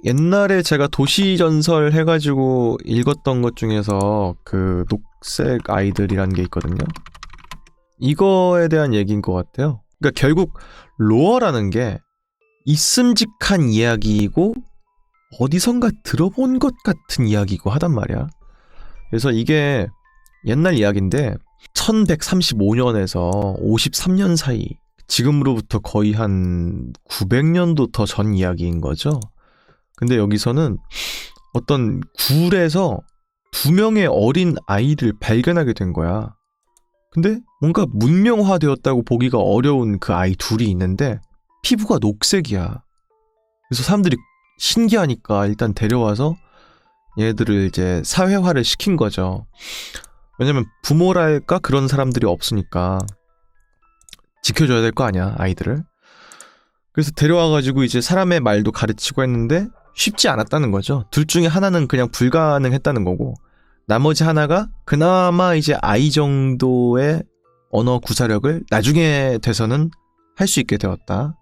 Speaker 1: 옛날에 제가 도시전설 해가지고 읽었던 것 중에서 그 녹색 아이들이라는 게 있거든요. 이거에 대한 얘기인 것 같아요. 그러니까 결국 로어라는 게 있음직한 이야기이고 어디선가 들어본 것 같은 이야기이고 하단 말이야. 그래서 이게 옛날 이야기인데 1135년에서 53년 사이 지금으로부터 거의 한 900년도 더 전 이야기인 거죠. 근데 여기서는 어떤 굴에서 2명의 어린 아이를 발견하게 된 거야. 근데 뭔가 문명화되었다고 보기가 어려운 그 아이 둘이 있는데 피부가 녹색이야. 그래서 사람들이 신기하니까 일단 데려와서 얘들을 이제 사회화를 시킨 거죠. 왜냐면 부모랄까 그런 사람들이 없으니까 지켜줘야 될 거 아니야, 아이들을. 그래서 데려와가지고 이제 사람의 말도 가르치고 했는데 쉽지 않았다는 거죠. 둘 중에 하나는 그냥 불가능했다는 거고, 나머지 하나가 그나마 이제 아이 정도의 언어 구사력을 나중에 돼서는 할 수 있게 되었다.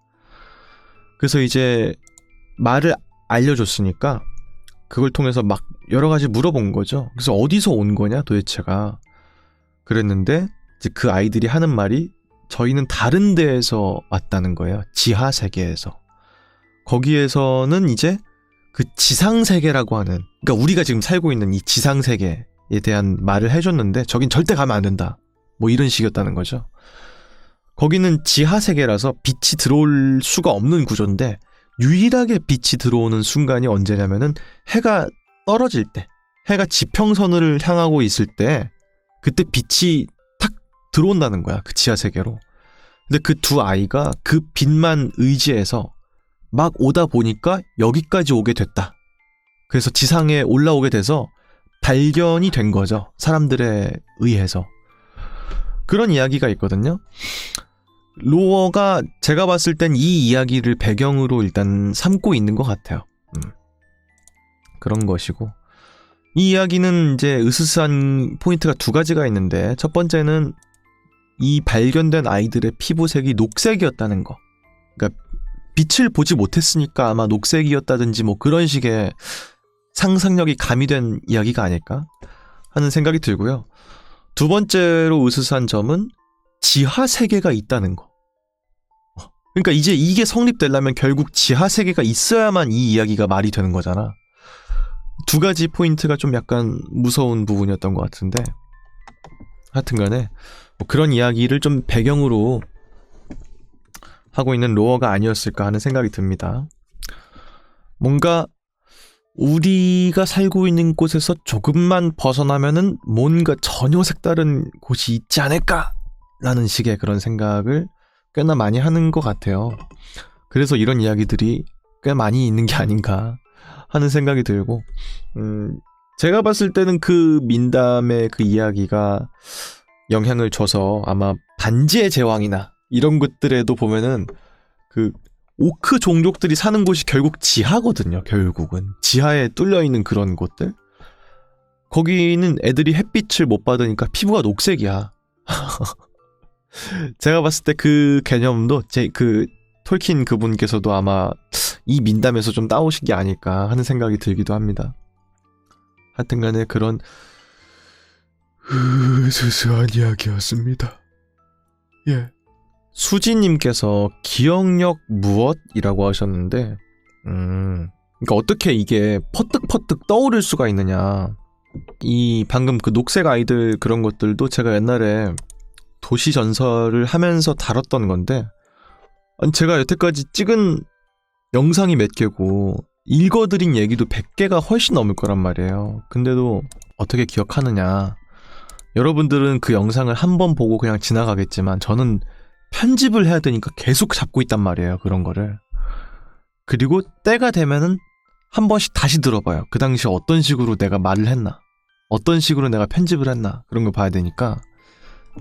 Speaker 1: 그래서 이제 말을 알려줬으니까 그걸 통해서 막 여러 가지 물어본 거죠. 그래서 어디서 온 거냐 도대체가. 그랬는데 이제 그 아이들이 하는 말이 저희는 다른 데에서 왔다는 거예요. 지하 세계에서. 거기에서는 이제 그 지상 세계라고 하는, 그러니까 우리가 지금 살고 있는 이 지상 세계에 대한 말을 해줬는데 저긴 절대 가면 안 된다. 뭐 이런 식이었다는 거죠. 거기는 지하 세계라서 빛이 들어올 수가 없는 구조인데 유일하게 빛이 들어오는 순간이 언제냐면은 해가 떨어질 때, 해가 지평선을 향하고 있을 때 그때 빛이 탁 들어온다는 거야. 그 지하 세계로. 근데 그 두 아이가 그 빛만 의지해서 막 오다 보니까 여기까지 오게 됐다. 그래서 지상에 올라오게 돼서 발견이 된 거죠. 사람들에 의해서. 그런 이야기가 있거든요. 로어가 제가 봤을 땐 이 이야기를 배경으로 일단 삼고 있는 것 같아요. 그런 것이고, 이 이야기는 이제 으스스한 포인트가 두 가지가 있는데, 첫 번째는 이 발견된 아이들의 피부색이 녹색이었다는 거. 그러니까 빛을 보지 못했으니까 아마 녹색이었다든지 뭐 그런 식의 상상력이 가미된 이야기가 아닐까 하는 생각이 들고요. 두 번째로 으스스한 점은 지하 세계가 있다는 거. 그러니까 이제 이게 성립되려면 결국 지하 세계가 있어야만 이 이야기가 말이 되는 거잖아. 두 가지 포인트가 좀 약간 무서운 부분이었던 것 같은데, 하여튼간에 뭐 그런 이야기를 좀 배경으로 하고 있는 로어가 아니었을까 하는 생각이 듭니다. 뭔가 우리가 살고 있는 곳에서 조금만 벗어나면은 뭔가 전혀 색다른 곳이 있지 않을까라는 식의 그런 생각을 꽤나 많이 하는 것 같아요. 그래서 이런 이야기들이 꽤 많이 있는 게 아닌가 하는 생각이 들고, 제가 봤을 때는 그 민담의 그 이야기가 영향을 줘서 아마 반지의 제왕이나 이런 것들에도 보면은 그 오크 종족들이 사는 곳이 결국 지하거든요. 결국은 지하에 뚫려있는 그런 곳들, 거기는 애들이 햇빛을 못 받으니까 피부가 녹색이야. 제가 봤을 때 그 개념도 그 톨킨 그분께서도 아마 이 민담에서 좀 따오신 게 아닐까 하는 생각이 들기도 합니다. 하여튼간에 그런 으스스한 이야기였습니다. 예. 수지님께서 기억력 무엇이라고 하셨는데, 그러니까 어떻게 이게 퍼뜩퍼뜩 떠오를 수가 있느냐. 이 방금 그 녹색 아이들 그런 것들도 제가 옛날에 도시 전설을 하면서 다뤘던 건데, 제가 여태까지 찍은 영상이 몇 개고 읽어드린 얘기도 100개가 훨씬 넘을 거란 말이에요. 근데도 어떻게 기억하느냐. 여러분들은 그 영상을 한 번 보고 그냥 지나가겠지만 저는 편집을 해야 되니까 계속 잡고 있단 말이에요. 그런 거를. 그리고 때가 되면은 한 번씩 다시 들어봐요. 그 당시 어떤 식으로 내가 말을 했나, 어떤 식으로 내가 편집을 했나, 그런 거 봐야 되니까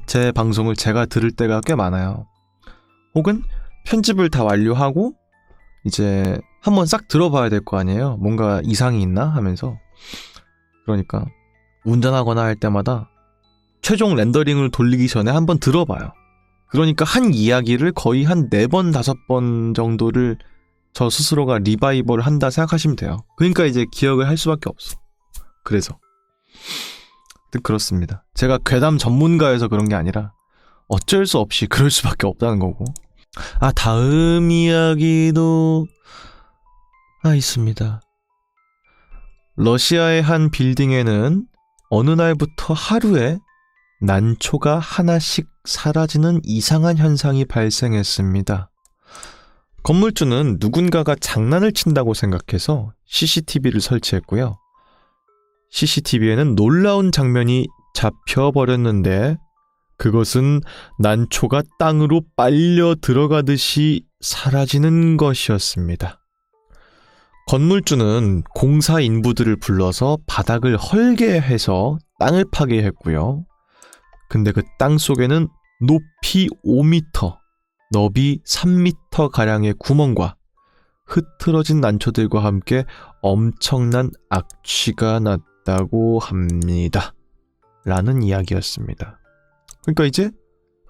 Speaker 1: 제 방송을 제가 들을 때가 꽤 많아요. 혹은 편집을 다 완료하고 이제 한번 싹 들어봐야 될 거 아니에요. 뭔가 이상이 있나 하면서. 그러니까 운전하거나 할 때마다 최종 렌더링을 돌리기 전에 한번 들어봐요. 그러니까 한 이야기를 거의 한 4번, 5번 정도를 저 스스로가 리바이벌 한다 생각하시면 돼요. 그러니까 이제 기억을 할 수밖에 없어. 그래서 그렇습니다. 제가 괴담 전문가여서 그런 게 아니라 어쩔 수 없이 그럴 수밖에 없다는 거고. 다음 이야기도 있습니다. 러시아의 한 빌딩에는 어느 날부터 하루에 난초가 하나씩 사라지는 이상한 현상이 발생했습니다. 건물주는 누군가가 장난을 친다고 생각해서 CCTV를 설치했고요. CCTV에는 놀라운 장면이 잡혀버렸는데 그것은 난초가 땅으로 빨려 들어가듯이 사라지는 것이었습니다. 건물주는 공사 인부들을 불러서 바닥을 헐게 해서 땅을 파괴했고요. 근데 그 땅 속에는 높이 5m, 너비 3m 가량의 구멍과 흐트러진 난초들과 함께 엄청난 악취가 났다고 합니다. 라는 이야기였습니다. 그러니까 이제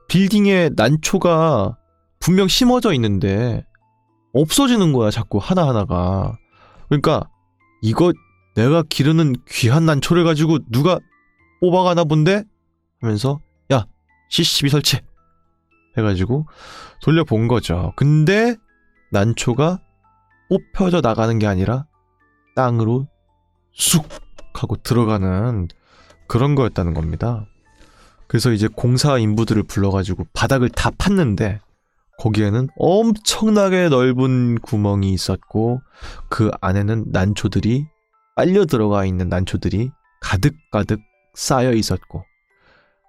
Speaker 1: 빌딩에 난초가 분명 심어져 있는데 없어지는 거야, 자꾸 하나하나가. 그러니까 이거 내가 기르는 귀한 난초를 가지고 누가 뽑아가나 본데? 하면서 야, CCTV 설치! 해가지고 돌려본 거죠. 근데 난초가 뽑혀져 나가는 게 아니라 땅으로 쑥 하고 들어가는 그런 거였다는 겁니다. 그래서 이제 공사 인부들을 불러가지고 바닥을 다 팠는데 거기에는 엄청나게 넓은 구멍이 있었고 그 안에는 난초들이 빨려 들어가 있는 난초들이 가득가득 쌓여 있었고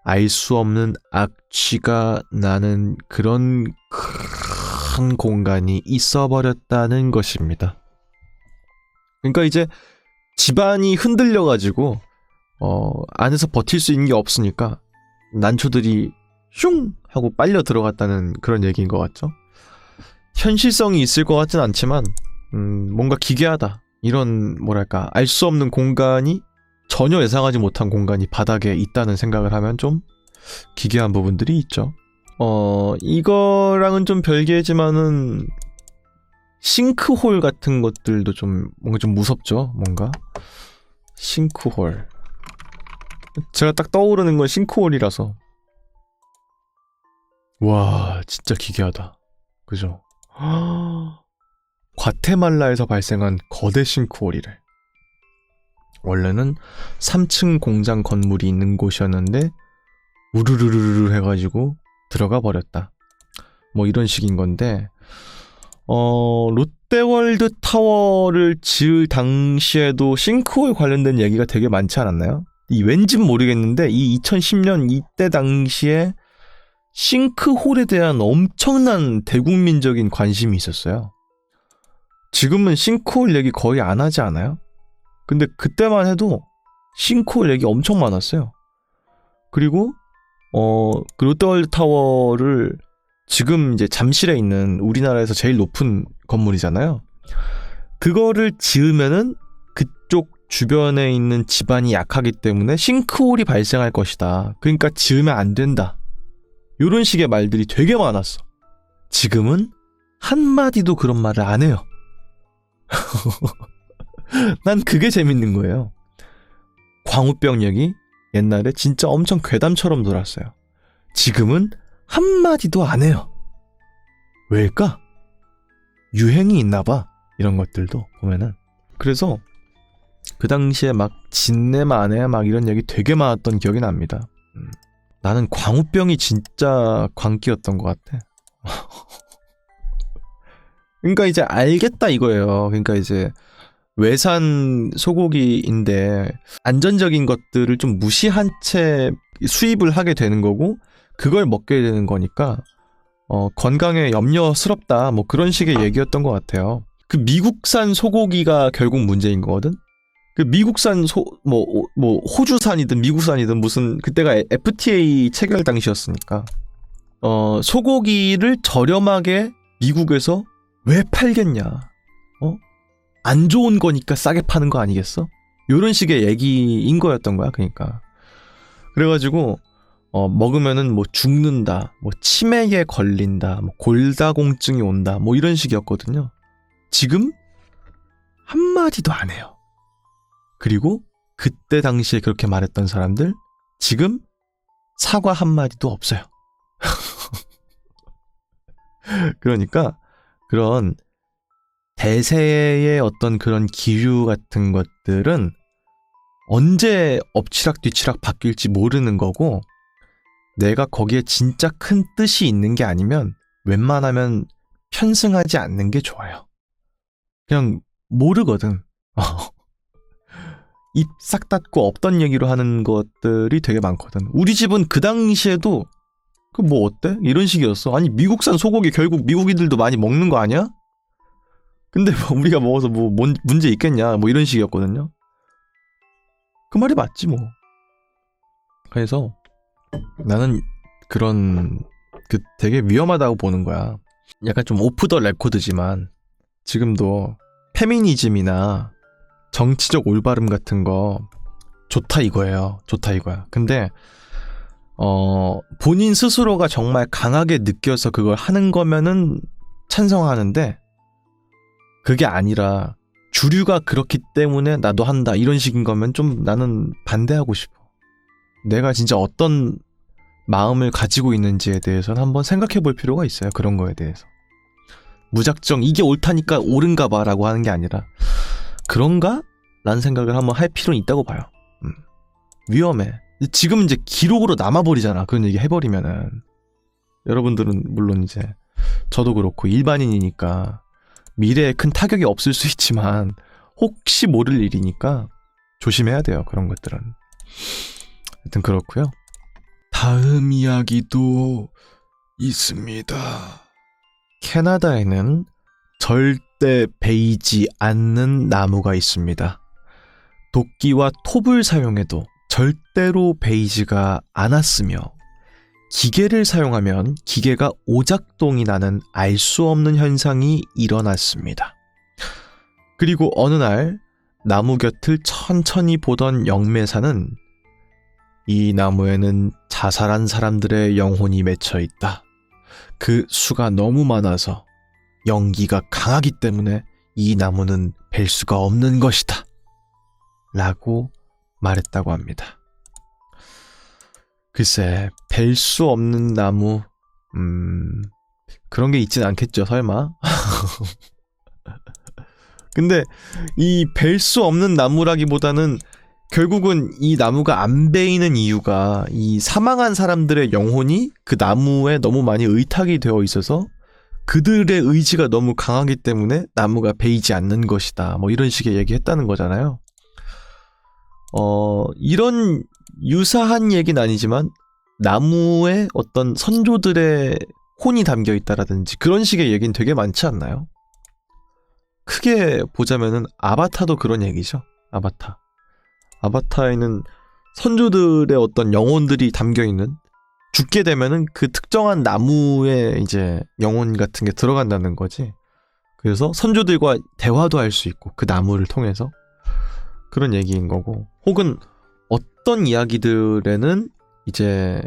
Speaker 1: 알 수 없는 악취가 나는 그런 큰 공간이 있어 버렸다는 것입니다. 그러니까 이제 집안이 흔들려가지고 안에서 버틸 수 있는 게 없으니까 난초들이 슝 하고 빨려 들어갔다는 그런 얘기인 것 같죠. 현실성이 있을 것 같진 않지만 뭔가 기괴하다. 이런 뭐랄까 알 수 없는 공간이 전혀 예상하지 못한 공간이 바닥에 있다는 생각을 하면 좀 기괴한 부분들이 있죠. 이거랑은 좀 별개지만은 싱크홀 같은 것들도 좀 뭔가 좀 무섭죠. 뭔가 싱크홀. 제가 딱 떠오르는 건 싱크홀이라서 와 진짜 기괴하다. 그죠? 과테말라에서 발생한 거대 싱크홀이래. 원래는 3층 공장 건물이 있는 곳이었는데 우르르르르 해가지고 들어가 버렸다. 뭐 이런 식인 건데 롯데월드 타워를 지을 당시에도 싱크홀 관련된 얘기가 되게 많지 않았나요? 왠진 모르겠는데 이 2010년 이때 당시에 싱크홀에 대한 엄청난 대국민적인 관심이 있었어요. 지금은 싱크홀 얘기 거의 안 하지 않아요? 근데 그때만 해도 싱크홀 얘기 엄청 많았어요. 그리고 그 롯데월드 타워를 지금 이제 잠실에 있는 우리나라에서 제일 높은 건물이잖아요. 그거를 지으면은 그쪽 주변에 있는 지반이 약하기 때문에 싱크홀이 발생할 것이다. 그러니까 지으면 안 된다. 이런 식의 말들이 되게 많았어. 지금은 한마디도 그런 말을 안 해요. 난 그게 재밌는 거예요. 광우병 얘기 옛날에 진짜 엄청 괴담처럼 돌았어요. 지금은 한마디도 안 해요. 왜일까? 유행이 있나 봐. 이런 것들도 보면은. 그래서 그 당시에 막 진내 만에 막 이런 얘기 되게 많았던 기억이 납니다. 나는 광우병이 진짜 광기였던 것 같아. 그러니까 이제 알겠다 이거예요. 그러니까 이제 외산 소고기인데 안전적인 것들을 좀 무시한 채 수입을 하게 되는 거고 그걸 먹게 되는 거니까 건강에 염려스럽다 뭐 그런 식의 얘기였던 것 같아요. 그 미국산 소고기가 결국 문제인 거거든. 그 미국산 뭐 호주산이든 미국산이든 무슨 그때가 FTA 체결 당시였으니까 소고기를 저렴하게 미국에서 왜 팔겠냐? 안 좋은 거니까 싸게 파는 거 아니겠어? 요런 식의 얘기인 거였던 거야. 그러니까 그래가지고 먹으면은 뭐 죽는다, 뭐 치매에 걸린다, 뭐 골다공증이 온다, 뭐 이런 식이었거든요. 지금 한마디도 안 해요. 그리고 그때 당시에 그렇게 말했던 사람들 지금 사과 한마디도 없어요. 그러니까 그런 대세의 어떤 그런 기류 같은 것들은 언제 엎치락뒤치락 바뀔지 모르는 거고 내가 거기에 진짜 큰 뜻이 있는 게 아니면 웬만하면 편승하지 않는 게 좋아요. 그냥 모르거든. 입 싹 닫고 없던 얘기로 하는 것들이 되게 많거든. 우리 집은 그 당시에도 그 뭐 어때? 이런 식이었어. 아니 미국산 소고기 결국 미국인들도 많이 먹는 거 아니야? 근데 뭐 우리가 먹어서 뭐 문제 있겠냐? 뭐 이런 식이었거든요. 그 말이 맞지 뭐. 그래서 나는 그런 그 되게 위험하다고 보는 거야. 약간 좀 오프 더 레코드지만 지금도 페미니즘이나 정치적 올바름 같은 거 좋다 이거예요. 좋다 이거야. 근데 본인 스스로가 정말 강하게 느껴서 그걸 하는 거면은 찬성하는데 그게 아니라 주류가 그렇기 때문에 나도 한다 이런 식인 거면 좀 나는 반대하고 싶어. 내가 진짜 어떤 마음을 가지고 있는지에 대해서는 한번 생각해 볼 필요가 있어요. 그런 거에 대해서. 무작정 이게 옳다니까 옳은가 봐라고 하는 게 아니라 그런가? 라는 생각을 한번 할 필요는 있다고 봐요. 위험해. 지금 이제 기록으로 남아버리잖아. 그런 얘기 해버리면은. 여러분들은 물론 이제 저도 그렇고 일반인이니까 미래에 큰 타격이 없을 수 있지만 혹시 모를 일이니까 조심해야 돼요. 그런 것들은. 하여튼 그렇고요. 다음 이야기도 있습니다. 캐나다에는 절대 베이지 않는 나무가 있습니다. 도끼와 톱을 사용해도 절대로 베이지가 않았으며 기계를 사용하면 기계가 오작동이 나는 알 수 없는 현상이 일어났습니다. 그리고 어느 날 나무 곁을 천천히 보던 영매사는 이 나무에는 자살한 사람들의 영혼이 맺혀 있다. 그 수가 너무 많아서 연기가 강하기 때문에 이 나무는 뵐 수가 없는 것이다. 라고 말했다고 합니다. 글쎄, 뵐 수 없는 나무, 그런 게 있진 않겠죠, 설마? 근데 이 뵐 수 없는 나무라기보다는 결국은 이 나무가 안 베이는 이유가 이 사망한 사람들의 영혼이 그 나무에 너무 많이 의탁이 되어 있어서 그들의 의지가 너무 강하기 때문에 나무가 베이지 않는 것이다. 뭐 이런 식의 얘기했다는 거잖아요. 이런 유사한 얘기는 아니지만 나무에 어떤 선조들의 혼이 담겨 있다라든지 그런 식의 얘기는 되게 많지 않나요? 크게 보자면은 아바타도 그런 얘기죠. 아바타에는 선조들의 어떤 영혼들이 담겨 있는, 죽게 되면은 그 특정한 나무에 이제 영혼 같은 게 들어간다는 거지. 그래서 선조들과 대화도 할 수 있고 그 나무를 통해서 그런 얘기인 거고, 혹은 어떤 이야기들에는 이제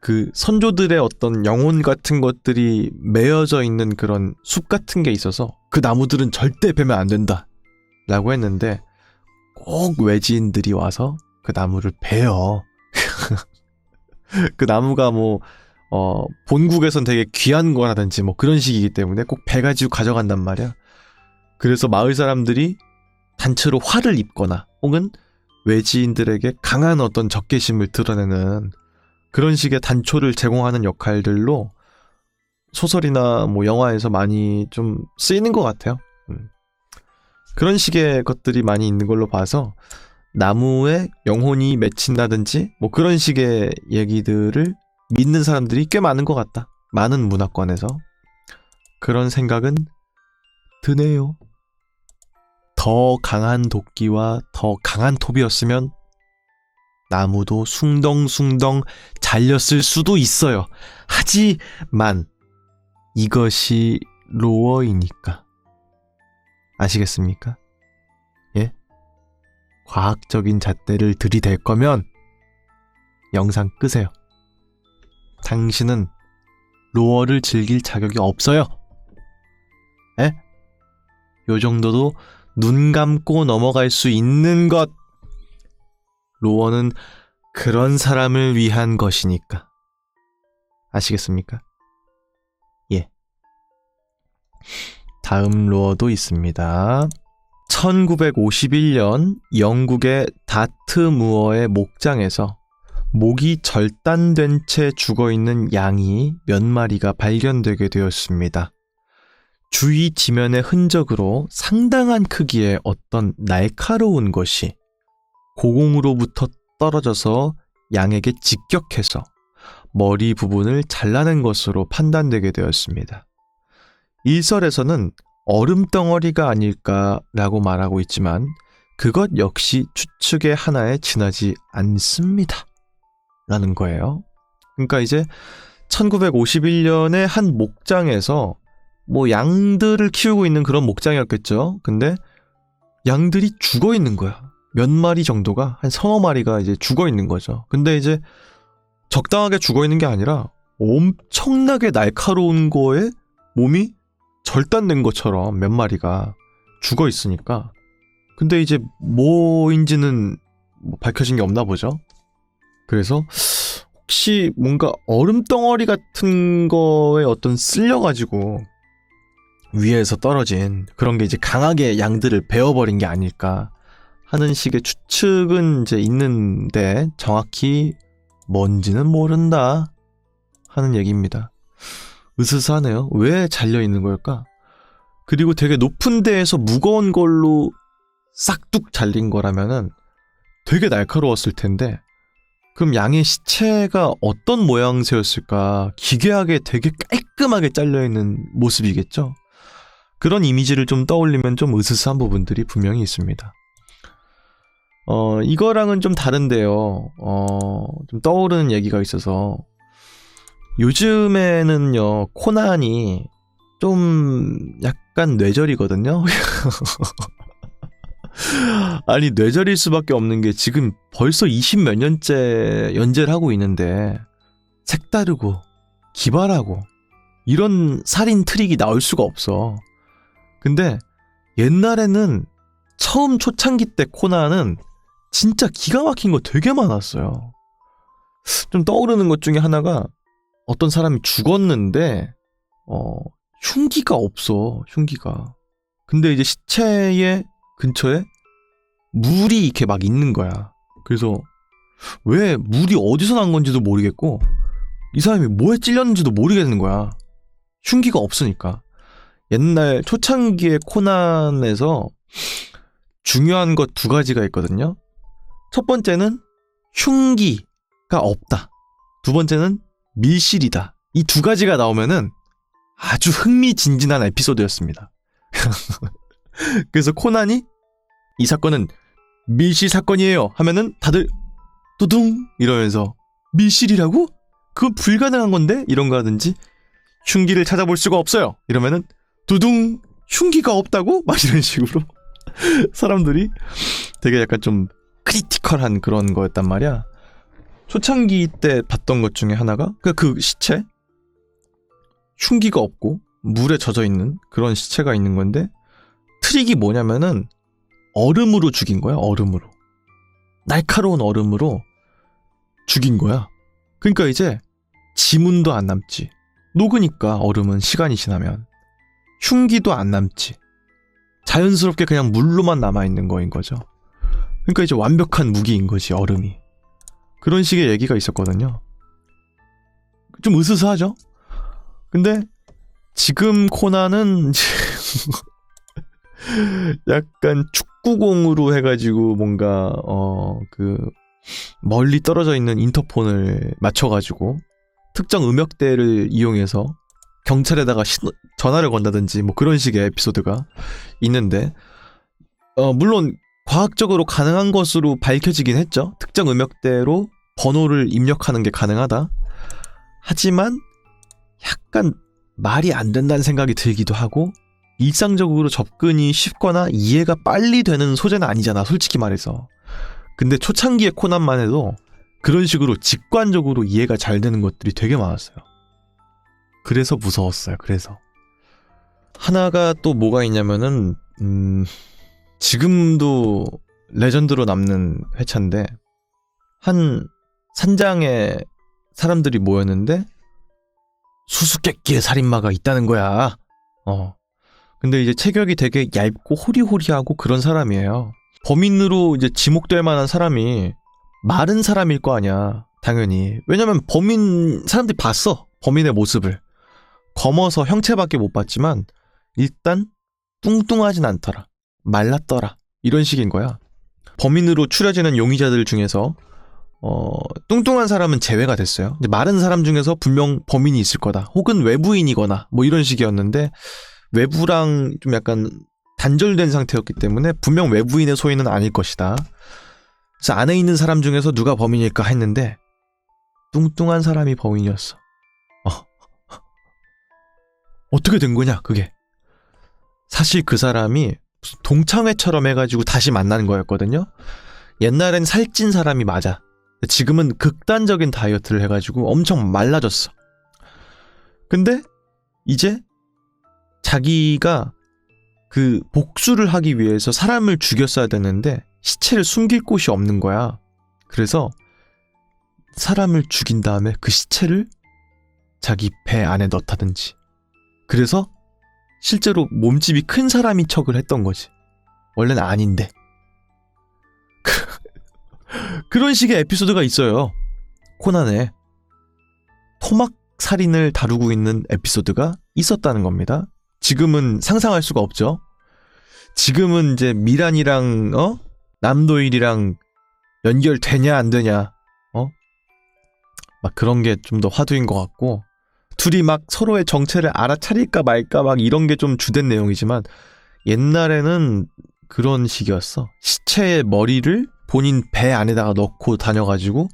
Speaker 1: 그 선조들의 어떤 영혼 같은 것들이 매여져 있는 그런 숲 같은 게 있어서 그 나무들은 절대 베면 안 된다 라고 했는데 꼭 외지인들이 와서 그 나무를 베요. 그 나무가 뭐 본국에선 되게 귀한 거라든지 뭐 그런 식이기 때문에 꼭 베가지고 가져간단 말이야. 그래서 마을 사람들이 단체로 화를 입거나 혹은 외지인들에게 강한 어떤 적개심을 드러내는 그런 식의 단초를 제공하는 역할들로 소설이나 뭐 영화에서 많이 좀 쓰이는 것 같아요. 그런 식의 것들이 많이 있는 걸로 봐서 나무에 영혼이 맺힌다든지 뭐 그런 식의 얘기들을 믿는 사람들이 꽤 많은 것 같다. 많은 문화권에서. 그런 생각은 드네요. 더 강한 도끼와 더 강한 톱이었으면 나무도 숭덩숭덩 잘렸을 수도 있어요. 하지만 이것이 로어이니까. 아시겠습니까? 예? 과학적인 잣대를 들이댈 거면 영상 끄세요. 당신은 로어를 즐길 자격이 없어요. 예? 요 정도도 눈 감고 넘어갈 수 있는 것. 로어는 그런 사람을 위한 것이니까. 아시겠습니까? 예. 다음 로어도 있습니다. 1951년 영국의 다트 무어의 목장에서 목이 절단된 채 죽어있는 양이 몇 마리가 발견되게 되었습니다. 주위 지면의 흔적으로 상당한 크기의 어떤 날카로운 것이 고공으로부터 떨어져서 양에게 직격해서 머리 부분을 잘라낸 것으로 판단되게 되었습니다. 일설에서는 얼음덩어리가 아닐까라고 말하고 있지만 그것 역시 추측의 하나에 지나지 않습니다. 라는 거예요. 그러니까 이제 1951년에 한 목장에서 뭐 양들을 키우고 있는 그런 목장이었겠죠. 근데 양들이 죽어 있는 거야. 몇 마리 정도가, 한 서너 마리가 이제 죽어 있는 거죠. 근데 이제 적당하게 죽어 있는 게 아니라 엄청나게 날카로운 거에 몸이 절단된 것처럼 몇 마리가 죽어 있으니까. 근데 이제 뭐인지는 밝혀진 게 없나 보죠. 그래서 혹시 뭔가 얼음덩어리 같은 거에 어떤 쓸려가지고 위에서 떨어진 그런 게 이제 강하게 양들을 베어버린 게 아닐까 하는 식의 추측은 이제 있는데 정확히 뭔지는 모른다 하는 얘기입니다. 으스스하네요. 왜 잘려있는 걸까? 그리고 되게 높은 데에서 무거운 걸로 싹둑 잘린 거라면은 되게 날카로웠을 텐데 그럼 양의 시체가 어떤 모양새였을까? 기괴하게 되게 깔끔하게 잘려있는 모습이겠죠? 그런 이미지를 좀 떠올리면 좀 으스스한 부분들이 분명히 있습니다. 이거랑은 좀 다른데요. 좀 떠오르는 얘기가 있어서 요즘에는요, 코난이 좀 약간 뇌절이거든요. 아니, 뇌절일 수밖에 없는 게 지금 벌써 20 몇 년째 연재를 하고 있는데 색다르고 기발하고 이런 살인 트릭이 나올 수가 없어. 근데 옛날에는 처음 초창기 때 코난은 진짜 기가 막힌 거 되게 많았어요. 좀 떠오르는 것 중에 하나가 어떤 사람이 죽었는데 흉기가 없어. 흉기가. 근데 이제 시체의 근처에 물이 이렇게 막 있는 거야. 그래서 왜 물이 어디서 난 건지도 모르겠고 이 사람이 뭐에 찔렸는지도 모르겠는 거야. 흉기가 없으니까. 옛날 초창기의 코난에서 중요한 것 두 가지가 있거든요. 첫 번째는 흉기가 없다. 두 번째는 밀실이다. 이 두 가지가 나오면은 아주 흥미진진한 에피소드였습니다. 그래서 코난이 이 사건은 밀실 사건이에요 하면은 다들 두둥 이러면서 밀실이라고? 그건 불가능한 건데? 이런 거 하든지 흉기를 찾아볼 수가 없어요 이러면은 두둥 흉기가 없다고? 막 이런 식으로 사람들이 되게 약간 좀 크리티컬한 그런 거였단 말이야. 초창기 때 봤던 것 중에 하나가 그 시체 흉기가 없고 물에 젖어 있는 그런 시체가 있는 건데 트릭이 뭐냐면은 얼음으로 죽인 거야. 얼음으로. 날카로운 얼음으로 죽인 거야. 그러니까 이제 지문도 안 남지. 녹으니까 얼음은 시간이 지나면 흉기도 안 남지. 자연스럽게 그냥 물로만 남아있는 거인 거죠. 그러니까 이제 완벽한 무기인 거지, 얼음이. 그런 식의 얘기가 있었거든요. 좀 으스스하죠? 근데 지금 코난은 약간 축구공으로 해가지고 뭔가 멀리 떨어져 있는 인터폰을 맞춰가지고 특정 음역대를 이용해서 경찰에다가 전화를 건다든지 뭐 그런 식의 에피소드가 있는데 물론 과학적으로 가능한 것으로 밝혀지긴 했죠. 특정 음역대로 번호를 입력하는 게 가능하다. 하지만 약간 말이 안 된다는 생각이 들기도 하고 일상적으로 접근이 쉽거나 이해가 빨리 되는 소재는 아니잖아, 솔직히 말해서. 근데 초창기의 코난만 해도 그런 식으로 직관적으로 이해가 잘 되는 것들이 되게 많았어요. 그래서 무서웠어요. 그래서 하나가 또 뭐가 있냐면은 지금도 레전드로 남는 회차인데 한 산장에 사람들이 모였는데 수수께끼의 살인마가 있다는 거야. 근데 이제 체격이 되게 얇고 호리호리하고 그런 사람이에요. 범인으로 이제 지목될 만한 사람이 마른 사람일 거 아니야. 당연히. 왜냐면 사람들이 봤어. 범인의 모습을. 검어서 형체밖에 못 봤지만 일단 뚱뚱하진 않더라. 말랐더라. 이런 식인 거야. 범인으로 추려지는 용의자들 중에서 뚱뚱한 사람은 제외가 됐어요. 이제 마른 사람 중에서 분명 범인이 있을 거다. 혹은 외부인이거나 뭐 이런 식이었는데 외부랑 좀 약간 단절된 상태였기 때문에 분명 외부인의 소인은 아닐 것이다. 그래서 안에 있는 사람 중에서 누가 범인일까 했는데 뚱뚱한 사람이 범인이었어. 어떻게 된 거냐 그게. 사실 그 사람이 동창회처럼 해가지고 다시 만나는 거였거든요. 옛날엔 살찐 사람이 맞아. 지금은 극단적인 다이어트를 해가지고 엄청 말라졌어. 근데 이제 자기가 그 복수를 하기 위해서 사람을 죽였어야 되는데 시체를 숨길 곳이 없는 거야. 그래서 사람을 죽인 다음에 그 시체를 자기 배 안에 넣다든지. 그래서 실제로 몸집이 큰 사람이 척을 했던 거지. 원래는 아닌데. 그런 식의 에피소드가 있어요. 코난에 토막 살인을 다루고 있는 에피소드가 있었다는 겁니다. 지금은 상상할 수가 없죠. 지금은 이제 미란이랑 남도일이랑 연결되냐 안 되냐 막 그런 게 좀 더 화두인 것 같고, 둘이 막 서로의 정체를 알아차릴까 말까 막 이런 게 좀 주된 내용이지만 옛날에는 그런 식이었어. 시체의 머리를 본인 배 안에다가 넣고 다녀가지고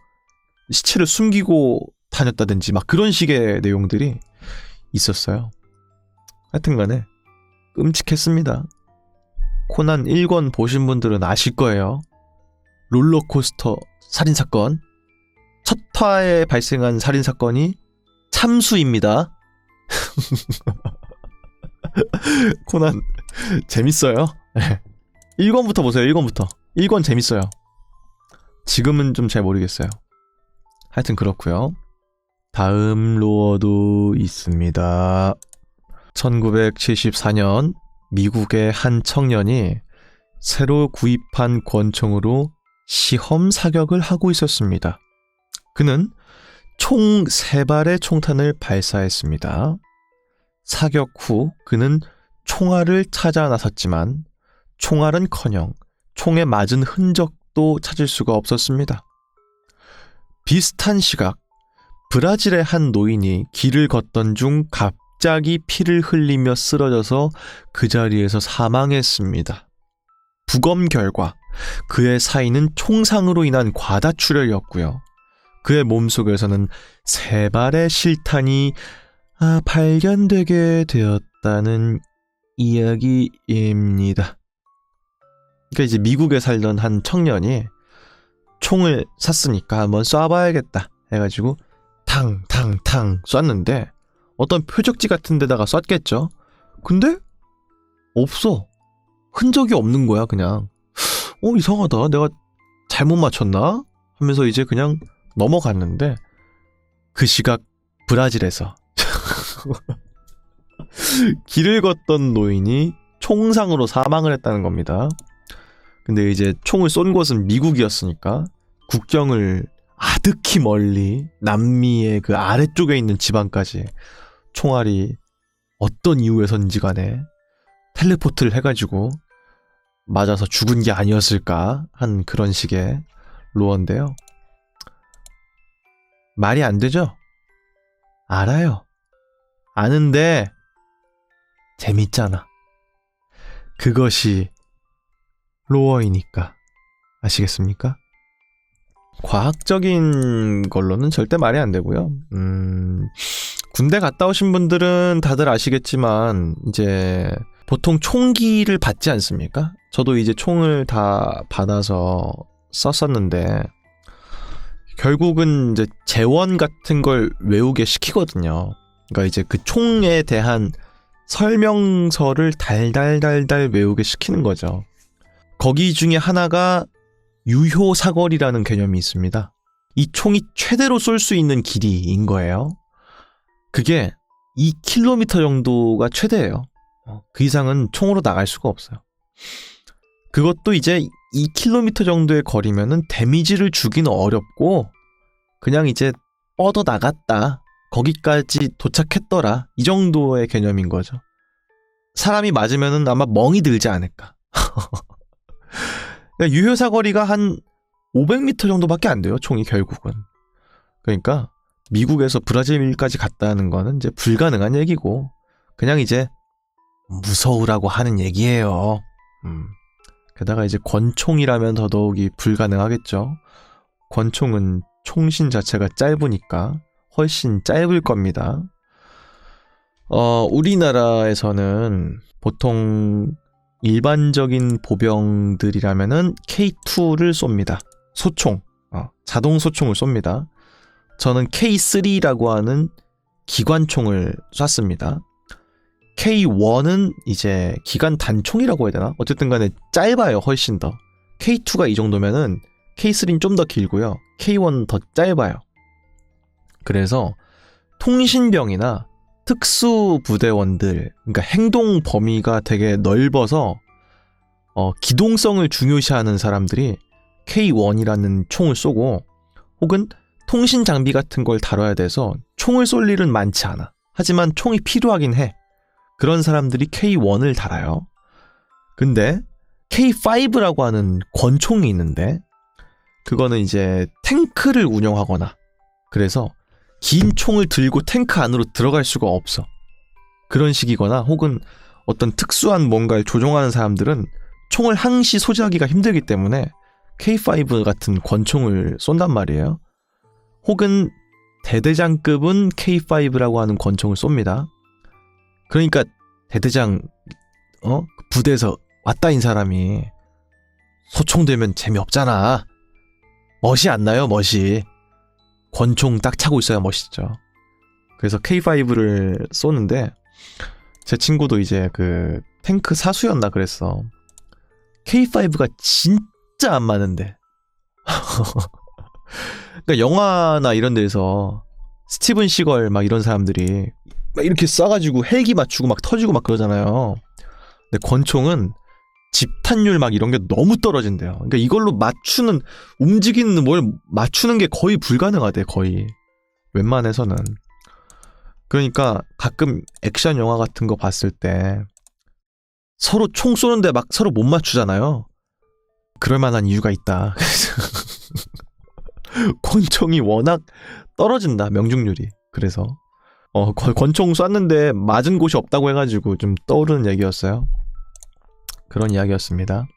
Speaker 1: 시체를 숨기고 다녔다든지 막 그런 식의 내용들이 있었어요. 하여튼간에 끔찍했습니다. 코난 1권 보신 분들은 아실 거예요. 롤러코스터 살인사건. 첫 화에 발생한 살인사건이 참수입니다. 코난 재밌어요. 1권부터 보세요. 1권부터. 1권 재밌어요. 지금은 좀 잘 모르겠어요. 하여튼 그렇고요. 다음 로어도 있습니다. 1974년 미국의 한 청년이 새로 구입한 권총으로 시험 사격을 하고 있었습니다. 그는 총 3발의 총탄을 발사했습니다. 사격 후 그는 총알을 찾아 나섰지만 총알은커녕 총에 맞은 흔적도 찾을 수가 없었습니다. 비슷한 시각, 브라질의 한 노인이 길을 걷던 중 갑자기 피를 흘리며 쓰러져서 그 자리에서 사망했습니다. 부검 결과 그의 사인은 총상으로 인한 과다출혈이었고요. 그의 몸속에서는 3발의 실탄이 발견되게 되었다는 이야기입니다. 그러니까 이제 미국에 살던 한 청년이 총을 샀으니까 한번 쏴봐야겠다 해가지고 탕탕탕 쐈는데 어떤 표적지 같은 데다가 쐈겠죠. 근데 없어. 흔적이 없는 거야. 그냥 이상하다, 내가 잘못 맞췄나 하면서 이제 그냥 넘어갔는데 그 시각 브라질에서 길을 걷던 노인이 총상으로 사망을 했다는 겁니다. 근데 이제 총을 쏜 곳은 미국이었으니까 국경을 아득히 멀리 남미의 그 아래쪽에 있는 지방까지 총알이 어떤 이유에선지 간에 텔레포트를 해가지고 맞아서 죽은 게 아니었을까 한 그런 식의 로어인데요. 말이 안 되죠? 알아요. 아는데 재밌잖아. 그것이 로어이니까. 아시겠습니까? 과학적인 걸로는 절대 말이 안 되고요. 군대 갔다 오신 분들은 다들 아시겠지만 이제 보통 총기를 받지 않습니까? 저도 이제 총을 다 받아서 썼었는데 결국은 이제 재원 같은 걸 외우게 시키거든요. 그러니까 이제 그 총에 대한 설명서를 달달달달 외우게 시키는 거죠. 거기 중에 하나가 유효 사거리라는 개념이 있습니다. 이 총이 최대로 쏠 수 있는 길이인 거예요. 그게 2km 정도가 최대예요. 그 이상은 총으로 나갈 수가 없어요. 그것도 이제 2km 정도의 거리면은 데미지를 주기는 어렵고 그냥 이제 뻗어 나갔다. 거기까지 도착했더라. 이 정도의 개념인 거죠. 사람이 맞으면은 아마 멍이 들지 않을까. 그러니까 유효 사거리가 한 500m 정도밖에 안 돼요. 총이 결국은. 그러니까 미국에서 브라질까지 갔다는 거는 이제 불가능한 얘기고 그냥 이제 무서우라고 하는 얘기예요. 게다가 이제 권총이라면 더더욱이 불가능하겠죠. 권총은 총신 자체가 짧으니까 훨씬 짧을 겁니다. 우리나라에서는 보통 일반적인 보병들이라면은 K2를 쏩니다. 소총, 자동 소총을 쏩니다. 저는 K3라고 하는 기관총을 쐈습니다. K1은 이제 기관 단총이라고 해야 되나? 어쨌든 간에 짧아요, 훨씬 더. K2가 이 정도면은 K3는 좀 더 길고요. K1은 더 짧아요. 그래서 통신병이나 특수부대원들, 그러니까 행동 범위가 되게 넓어서 기동성을 중요시하는 사람들이 K1이라는 총을 쏘고 혹은 통신 장비 같은 걸 다뤄야 돼서 총을 쏠 일은 많지 않아. 하지만 총이 필요하긴 해. 그런 사람들이 K1을 달아요. 근데 K5라고 하는 권총이 있는데 그거는 이제 탱크를 운영하거나 그래서 긴 총을 들고 탱크 안으로 들어갈 수가 없어. 그런 식이거나 혹은 어떤 특수한 뭔가를 조종하는 사람들은 총을 항시 소지하기가 힘들기 때문에 K5 같은 권총을 쏜단 말이에요. 혹은 대대장급은 K5라고 하는 권총을 쏩니다. 그러니까 대대장 부대에서 왔다인 사람이 소총 들면 재미없잖아. 멋이 안 나요, 멋이. 권총 딱 차고 있어야 멋있죠. 그래서 K5를 쏘는데 제 친구도 이제 그 탱크 사수였나 그랬어. K5가 진짜 안 맞는데. 그러니까 영화나 이런 데서 스티븐 시걸 막 이런 사람들이 막 이렇게 쏴가지고 헬기 맞추고 막 터지고 막 그러잖아요. 근데 권총은 집탄율 막 이런 게 너무 떨어진대요. 그러니까 이걸로 맞추는 움직이는 뭘 맞추는 게 거의 불가능하대. 거의 웬만해서는. 그러니까 가끔 액션 영화 같은 거 봤을 때 서로 총 쏘는데 막 서로 못 맞추잖아요. 그럴 만한 이유가 있다. 권총이 워낙 떨어진다, 명중률이. 그래서 권총 쐈는데 맞은 곳이 없다고 해가지고 좀 떠오르는 얘기였어요. 그런 이야기였습니다.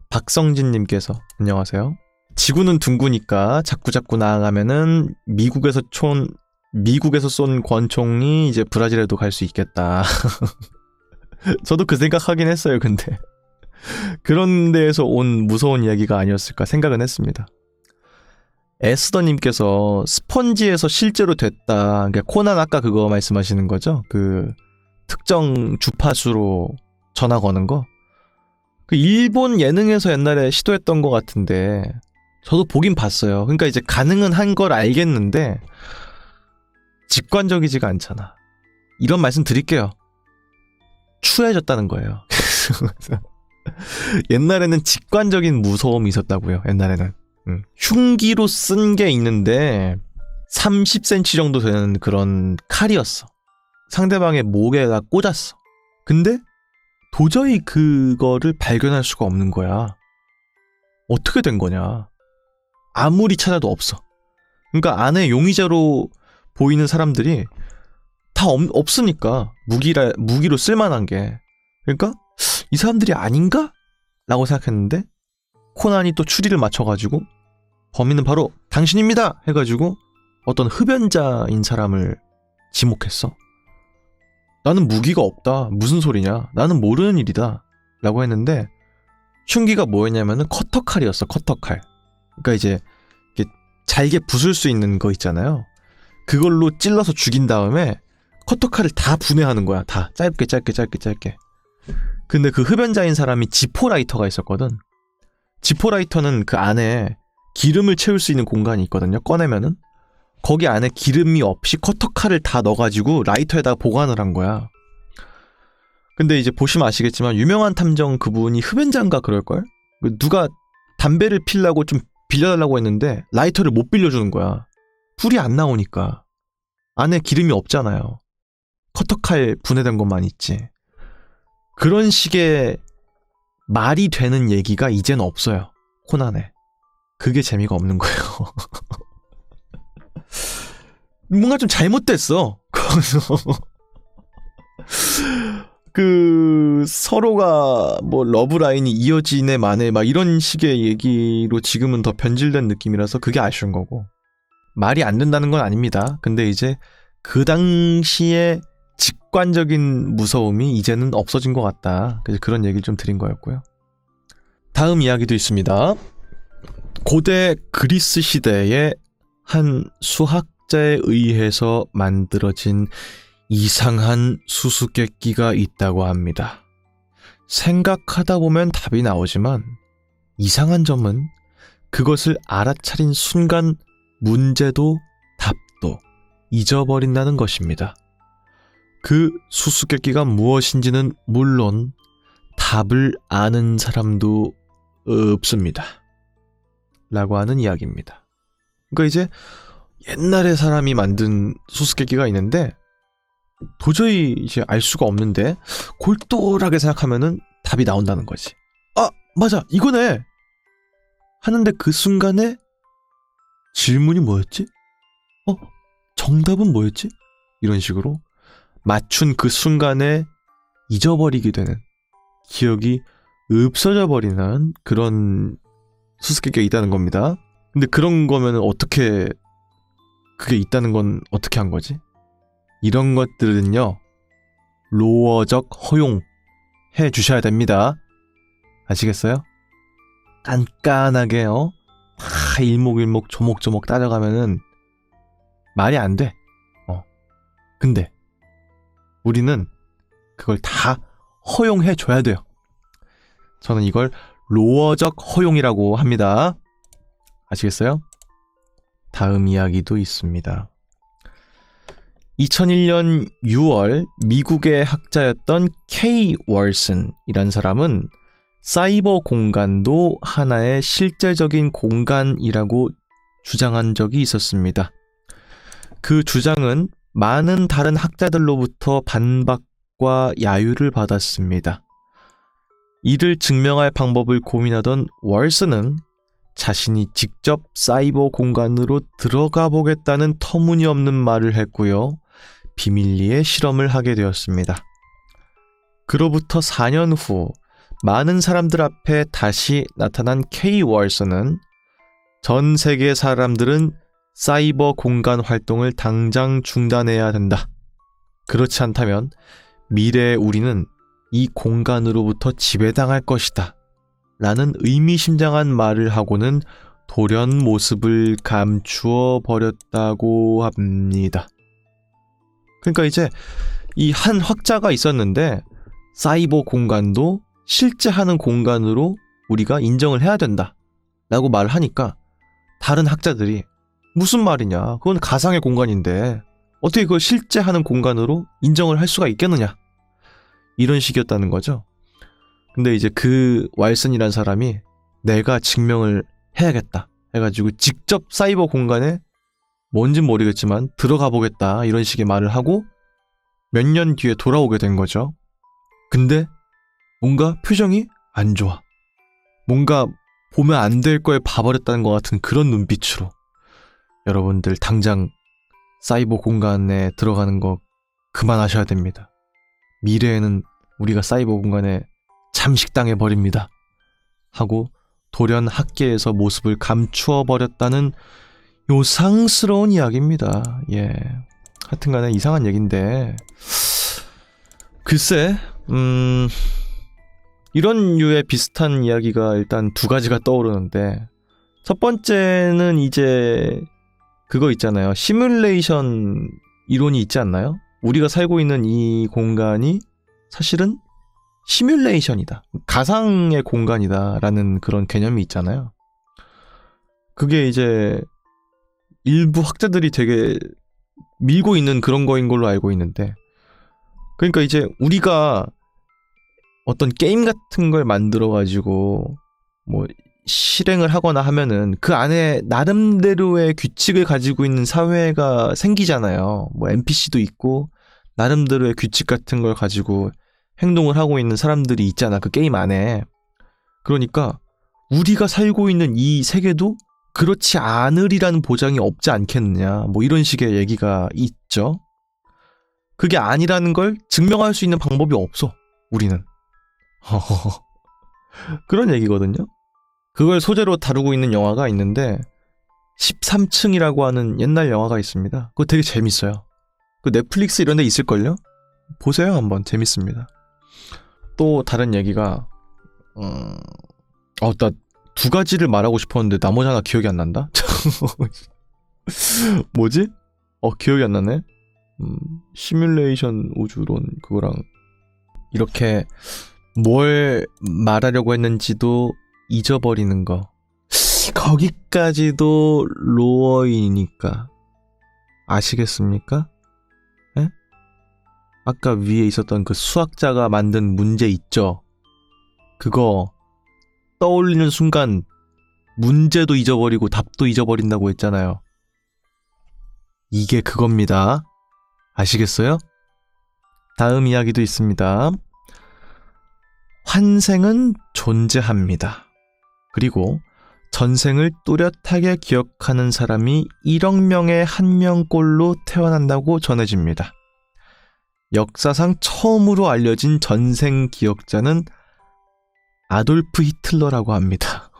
Speaker 1: 박성진님께서 안녕하세요. 지구는 둥구니까 자꾸자꾸 나아가면은 미국에서 쏜 권총이 이제 브라질에도 갈 수 있겠다. 저도 그 생각하긴 했어요. 근데 그런 데에서 온 무서운 이야기가 아니었을까 생각은 했습니다. 에스더님께서 스펀지에서 실제로 됐다. 그러니까 코난 아까 그거 말씀하시는 거죠? 그 특정 주파수로 전화 거는 거? 그 일본 예능에서 옛날에 시도했던 것 같은데 저도 보긴 봤어요. 그러니까 이제 가능은 한 걸 알겠는데 직관적이지가 않잖아. 이런 말씀 드릴게요. 추해졌다는 거예요. 옛날에는 직관적인 무서움이 있었다고요. 옛날에는. 흉기로 쓴 게 있는데 30cm 정도 되는 그런 칼이었어. 상대방의 목에다 꽂았어. 근데 도저히 그거를 발견할 수가 없는 거야. 어떻게 된 거냐. 아무리 찾아도 없어. 그러니까 안에 용의자로 보이는 사람들이 다 없으니까 무기로 쓸만한 게. 그러니까 이 사람들이 아닌가? 라고 생각했는데 코난이 또 추리를 맞춰가지고 범인은 바로 당신입니다! 해가지고 어떤 흡연자인 사람을 지목했어. 나는 무기가 없다. 무슨 소리냐. 나는 모르는 일이다. 라고 했는데 흉기가 뭐였냐면은 커터칼이었어. 커터칼. 그러니까 이제 잘게 부술 수 있는 거 있잖아요. 그걸로 찔러서 죽인 다음에 커터칼을 다 분해하는 거야. 다 짧게. 근데 그 흡연자인 사람이 지포라이터가 있었거든. 지포라이터는 그 안에 기름을 채울 수 있는 공간이 있거든요. 꺼내면은 거기 안에 기름이 없이 커터칼을 다 넣어가지고 라이터에다가 보관을 한 거야. 근데 이제 보시면 아시겠지만 유명한 탐정 그분이 흡연자인가 그럴걸? 누가 담배를 피려고 좀 빌려달라고 했는데 라이터를 못 빌려주는 거야. 불이 안 나오니까. 안에 기름이 없잖아요. 커터칼 분해된 것만 있지. 그런 식의 말이 되는 얘기가 이제는 없어요. 코난에. 그게 재미가 없는 거예요. 뭔가 좀 잘못됐어. 거기서 서로가 뭐 러브라인이 이어지네 마네 막 이런 식의 얘기로 지금은 더 변질된 느낌이라서 그게 아쉬운 거고, 말이 안 된다는 건 아닙니다. 근데 이제 그 당시에 직관적인 무서움이 이제는 없어진 것 같다. 그래서 그런 얘기를 좀 드린 거였고요. 다음 이야기도 있습니다. 고대 그리스 시대에 한 수학자에 의해서 만들어진 이상한 수수께끼가 있다고 합니다. 생각하다 보면 답이 나오지만 이상한 점은 그것을 알아차린 순간 문제도 답도 잊어버린다는 것입니다. 그 수수께끼가 무엇인지는 물론 답을 아는 사람도 없습니다. 라고 하는 이야기입니다. 그러니까 이제 옛날에 사람이 만든 수수께끼가 있는데 도저히 이제 알 수가 없는데 골똘하게 생각하면은 답이 나온다는 거지. 아, 맞아, 이거네! 하는데 그 순간에 질문이 뭐였지? 정답은 뭐였지? 이런 식으로 맞춘 그 순간에 잊어버리게 되는, 기억이 없어져 버리는 그런 수수께끼가 있다는 겁니다. 근데 그런 거면은 어떻게, 그게 있다는 건 어떻게 한 거지? 이런 것들은요, 로어적 허용해 주셔야 됩니다. 아시겠어요? 깐깐하게요. 다 일목일목 조목조목 따져가면은 말이 안 돼. 근데 우리는 그걸 다 허용해 줘야 돼요. 저는 이걸 로어적 허용이라고 합니다. 아시겠어요? 다음 이야기도 있습니다. 2001년 6월 미국의 학자였던 K. 월슨이란 사람은 사이버 공간도 하나의 실제적인 공간이라고 주장한 적이 있었습니다. 그 주장은 많은 다른 학자들로부터 반박과 야유를 받았습니다. 이를 증명할 방법을 고민하던 월슨은 자신이 직접 사이버 공간으로 들어가 보겠다는 터무니없는 말을 했고요. 비밀리에 실험을 하게 되었습니다. 그로부터 4년 후 많은 사람들 앞에 다시 나타난 K. 월슨은 전 세계 사람들은 사이버 공간 활동을 당장 중단해야 된다. 그렇지 않다면 미래의 우리는 이 공간으로부터 지배당할 것이다. 라는 의미심장한 말을 하고는 돌연 모습을 감추어 버렸다고 합니다. 그러니까 이제 이 한 학자가 있었는데 사이버 공간도 실제 하는 공간으로 우리가 인정을 해야 된다 라고 말을 하니까 다른 학자들이 무슨 말이냐, 그건 가상의 공간인데 어떻게 그걸 실제 하는 공간으로 인정을 할 수가 있겠느냐, 이런 식이었다는 거죠. 근데 이제 그 왈슨이란 사람이 내가 증명을 해야겠다 해가지고 직접 사이버 공간에 뭔진 모르겠지만 들어가 보겠다, 이런 식의 말을 하고 몇 년 뒤에 돌아오게 된 거죠. 근데 뭔가 표정이 안 좋아. 뭔가 보면 안 될 걸 봐버렸다는 것 같은 그런 눈빛으로. 여러분들 당장 사이버 공간에 들어가는 거 그만하셔야 됩니다. 미래에는 우리가 사이버 공간에 잠식당해 버립니다. 하고 돌연 학계에서 모습을 감추어 버렸다는 요상스러운 이야기입니다. 예. 하여튼간에 이상한 얘기인데, 글쎄, 이런 류의 비슷한 이야기가 일단 두 가지가 떠오르는데, 첫 번째는 이제 그거 있잖아요. 시뮬레이션 이론이 있지 않나요? 우리가 살고 있는 이 공간이 사실은 시뮬레이션이다, 가상의 공간이다 라는 그런 개념이 있잖아요. 그게 이제 일부 학자들이 되게 밀고 있는 그런 거인 걸로 알고 있는데, 그러니까 이제 우리가 어떤 게임 같은 걸 만들어 가지고 뭐 실행을 하거나 하면은 그 안에 나름대로의 규칙을 가지고 있는 사회가 생기잖아요. 뭐 NPC도 있고 나름대로의 규칙 같은 걸 가지고 행동을 하고 있는 사람들이 있잖아. 그 게임 안에. 그러니까 우리가 살고 있는 이 세계도 그렇지 않으리라는 보장이 없지 않겠느냐. 뭐 이런 식의 얘기가 있죠. 그게 아니라는 걸 증명할 수 있는 방법이 없어. 우리는. 그런 얘기거든요. 그걸 소재로 다루고 있는 영화가 있는데 13층이라고 하는 옛날 영화가 있습니다. 그거 되게 재밌어요. 그 넷플릭스 이런 데 있을걸요? 보세요 한번. 재밌습니다. 또 다른 얘기가 나 두 가지를 말하고 싶었는데 나머지 하나 기억이 안 난다? 뭐지? 기억이 안 나네? 시뮬레이션 우주론 그거랑 이렇게 뭘 말하려고 했는지도 잊어버리는 거. 거기까지도 로어이니까 아시겠습니까? 에? 아까 위에 있었던 그 수학자가 만든 문제 있죠? 그거 떠올리는 순간 문제도 잊어버리고 답도 잊어버린다고 했잖아요. 이게 그겁니다. 아시겠어요? 다음 이야기도 있습니다. 환생은 존재합니다. 그리고 전생을 또렷하게 기억하는 사람이 1억 명에 1명꼴로 태어난다고 전해집니다. 역사상 처음으로 알려진 전생 기억자는 아돌프 히틀러라고 합니다.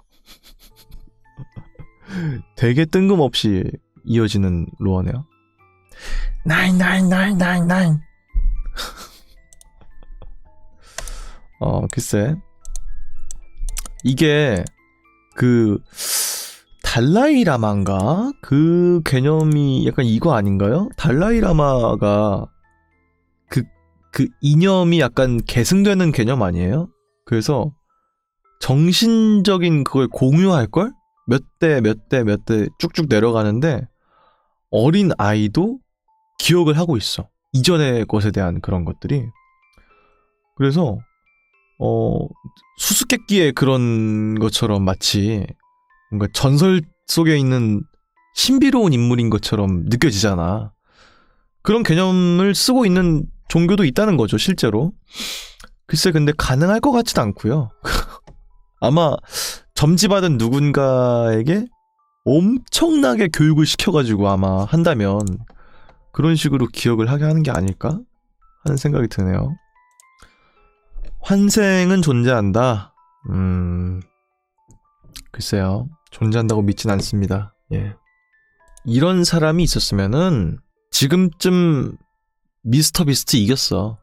Speaker 1: 되게 뜬금없이 이어지는 로어네요. 99999 글쎄 이게 그 달라이라마인가? 그 개념이 약간 이거 아닌가요? 달라이라마가 그 이념이 약간 계승되는 개념 아니에요? 그래서 정신적인 그걸 공유할걸? 몇 대 쭉쭉 내려가는데 어린 아이도 기억을 하고 있어. 이전의 것에 대한 그런 것들이. 그래서 수수께끼의 그런 것처럼 마치 뭔가 전설 속에 있는 신비로운 인물인 것처럼 느껴지잖아. 그런 개념을 쓰고 있는 종교도 있다는 거죠, 실제로. 글쎄, 근데 가능할 것 같지도 않고요. 아마 점지받은 누군가에게 엄청나게 교육을 시켜가지고 아마 한다면 그런 식으로 기억을 하게 하는 게 아닐까 하는 생각이 드네요. 환생은 존재한다. 글쎄요. 존재한다고 믿진 않습니다. 예. 이런 사람이 있었으면은 지금쯤 미스터 비스트 이겼어.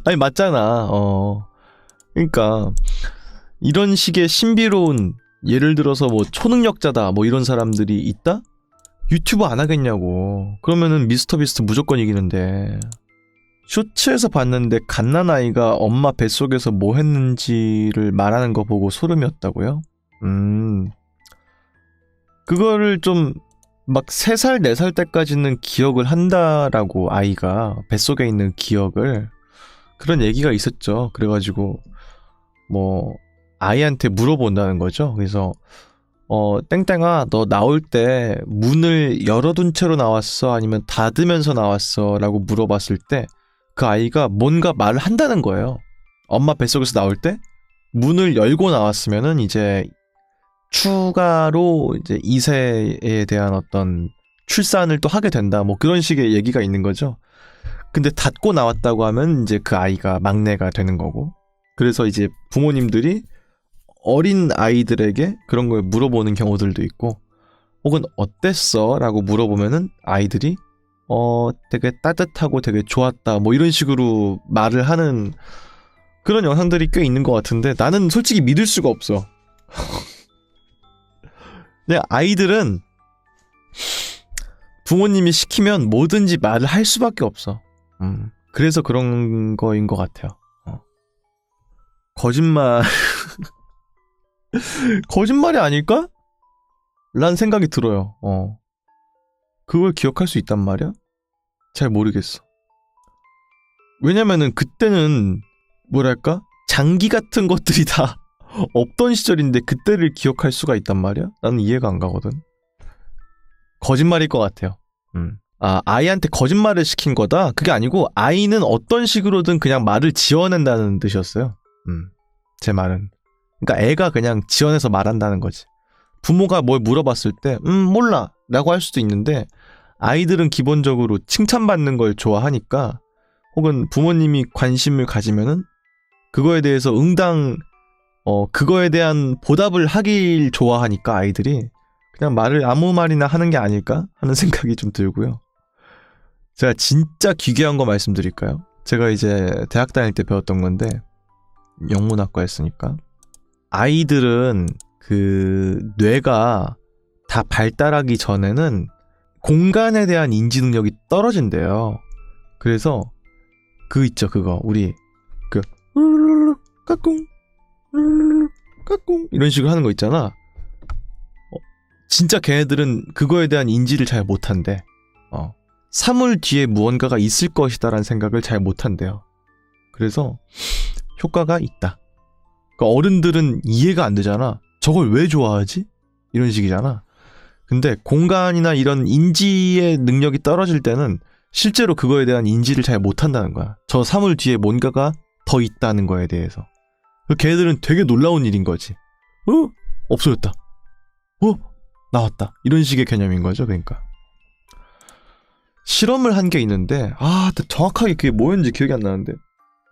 Speaker 1: 아니 맞잖아. 그러니까 이런 식의 신비로운 예를 들어서 뭐 초능력자다 뭐 이런 사람들이 있다? 유튜브 안 하겠냐고. 그러면은 미스터 비스트 무조건 이기는데. 쇼츠에서 봤는데 갓난아이가 엄마 뱃속에서 뭐 했는지를 말하는 거 보고 소름이었다고요? 그거를 좀 막 3살, 4살 때까지는 기억을 한다라고 아이가 뱃속에 있는 기억을 그런 얘기가 있었죠. 그래가지고 뭐 아이한테 물어본다는 거죠. 그래서 땡땡아 너 나올 때 문을 열어둔 채로 나왔어? 아니면 닫으면서 나왔어? 라고 물어봤을 때 그 아이가 뭔가 말을 한다는 거예요. 엄마 뱃속에서 나올 때 문을 열고 나왔으면은 이제 추가로 이제 2세에 대한 어떤 출산을 또 하게 된다. 뭐 그런 식의 얘기가 있는 거죠. 근데 닫고 나왔다고 하면 이제 그 아이가 막내가 되는 거고. 그래서 이제 부모님들이 어린 아이들에게 그런 걸 물어보는 경우들도 있고, 혹은 어땠어? 라고 물어보면은 아이들이 되게 따뜻하고 되게 좋았다. 뭐 이런 식으로 말을 하는 그런 영상들이 꽤 있는 것 같은데 나는 솔직히 믿을 수가 없어. 근데 아이들은 부모님이 시키면 뭐든지 말을 할 수밖에 없어. 그래서 그런 거인 것 같아요. 거짓말 거짓말이 아닐까? 라는 생각이 들어요. 그걸 기억할 수 있단 말이야? 잘 모르겠어. 왜냐면은 그때는 뭐랄까? 장기 같은 것들이 다 없던 시절인데 그때를 기억할 수가 있단 말이야? 나는 이해가 안 가거든. 거짓말일 것 같아요. 아이한테 거짓말을 시킨 거다? 그게 아니고 아이는 어떤 식으로든 그냥 말을 지어낸다는 뜻이었어요. 제 말은. 그러니까 애가 그냥 지어내서 말한다는 거지. 부모가 뭘 물어봤을 때 몰라 라고 할 수도 있는데 아이들은 기본적으로 칭찬받는 걸 좋아하니까 혹은 부모님이 관심을 가지면은 그거에 대해서 그거에 대한 보답을 하길 좋아하니까 아이들이 그냥 말을 아무 말이나 하는 게 아닐까 하는 생각이 좀 들고요. 제가 진짜 기괴한 거 말씀드릴까요? 제가 이제 대학 다닐 때 배웠던 건데 영문학과였으니까 아이들은 그 뇌가 다 발달하기 전에는 공간에 대한 인지 능력이 떨어진대요. 그래서 그거 우리 그 까꿍 까꿍 이런 식으로 하는 거 있잖아. 진짜 걔네들은 그거에 대한 인지를 잘 못한대. 사물 뒤에 무언가가 있을 것이다라는 생각을 잘 못한대요. 그래서 효과가 있다. 그러니까 어른들은 이해가 안 되잖아. 저걸 왜 좋아하지? 이런 식이잖아. 근데 공간이나 이런 인지의 능력이 떨어질 때는 실제로 그거에 대한 인지를 잘 못한다는 거야. 저 사물 뒤에 뭔가가 더 있다는 거에 대해서. 걔네들은 되게 놀라운 일인 거지. 없어졌다. 나왔다. 이런 식의 개념인 거죠. 그러니까 실험을 한 게 있는데 정확하게 그게 뭐였는지 기억이 안 나는데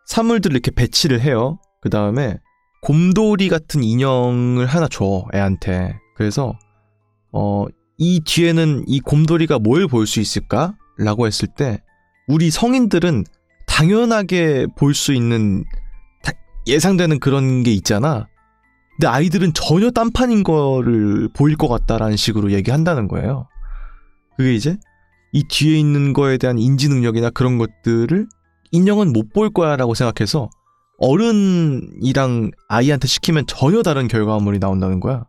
Speaker 1: 사물들을 이렇게 배치를 해요. 그 다음에 곰돌이 같은 인형을 하나 줘 애한테. 그래서 이 뒤에는 이 곰돌이가 뭘 볼 수 있을까? 라고 했을 때 우리 성인들은 당연하게 볼 수 있는 예상되는 그런 게 있잖아. 근데 아이들은 전혀 딴판인 거를 보일 것 같다라는 식으로 얘기한다는 거예요. 그게 이제 이 뒤에 있는 거에 대한 인지 능력이나 그런 것들을 인형은 못 볼 거야 라고 생각해서 어른이랑 아이한테 시키면 전혀 다른 결과물이 나온다는 거야.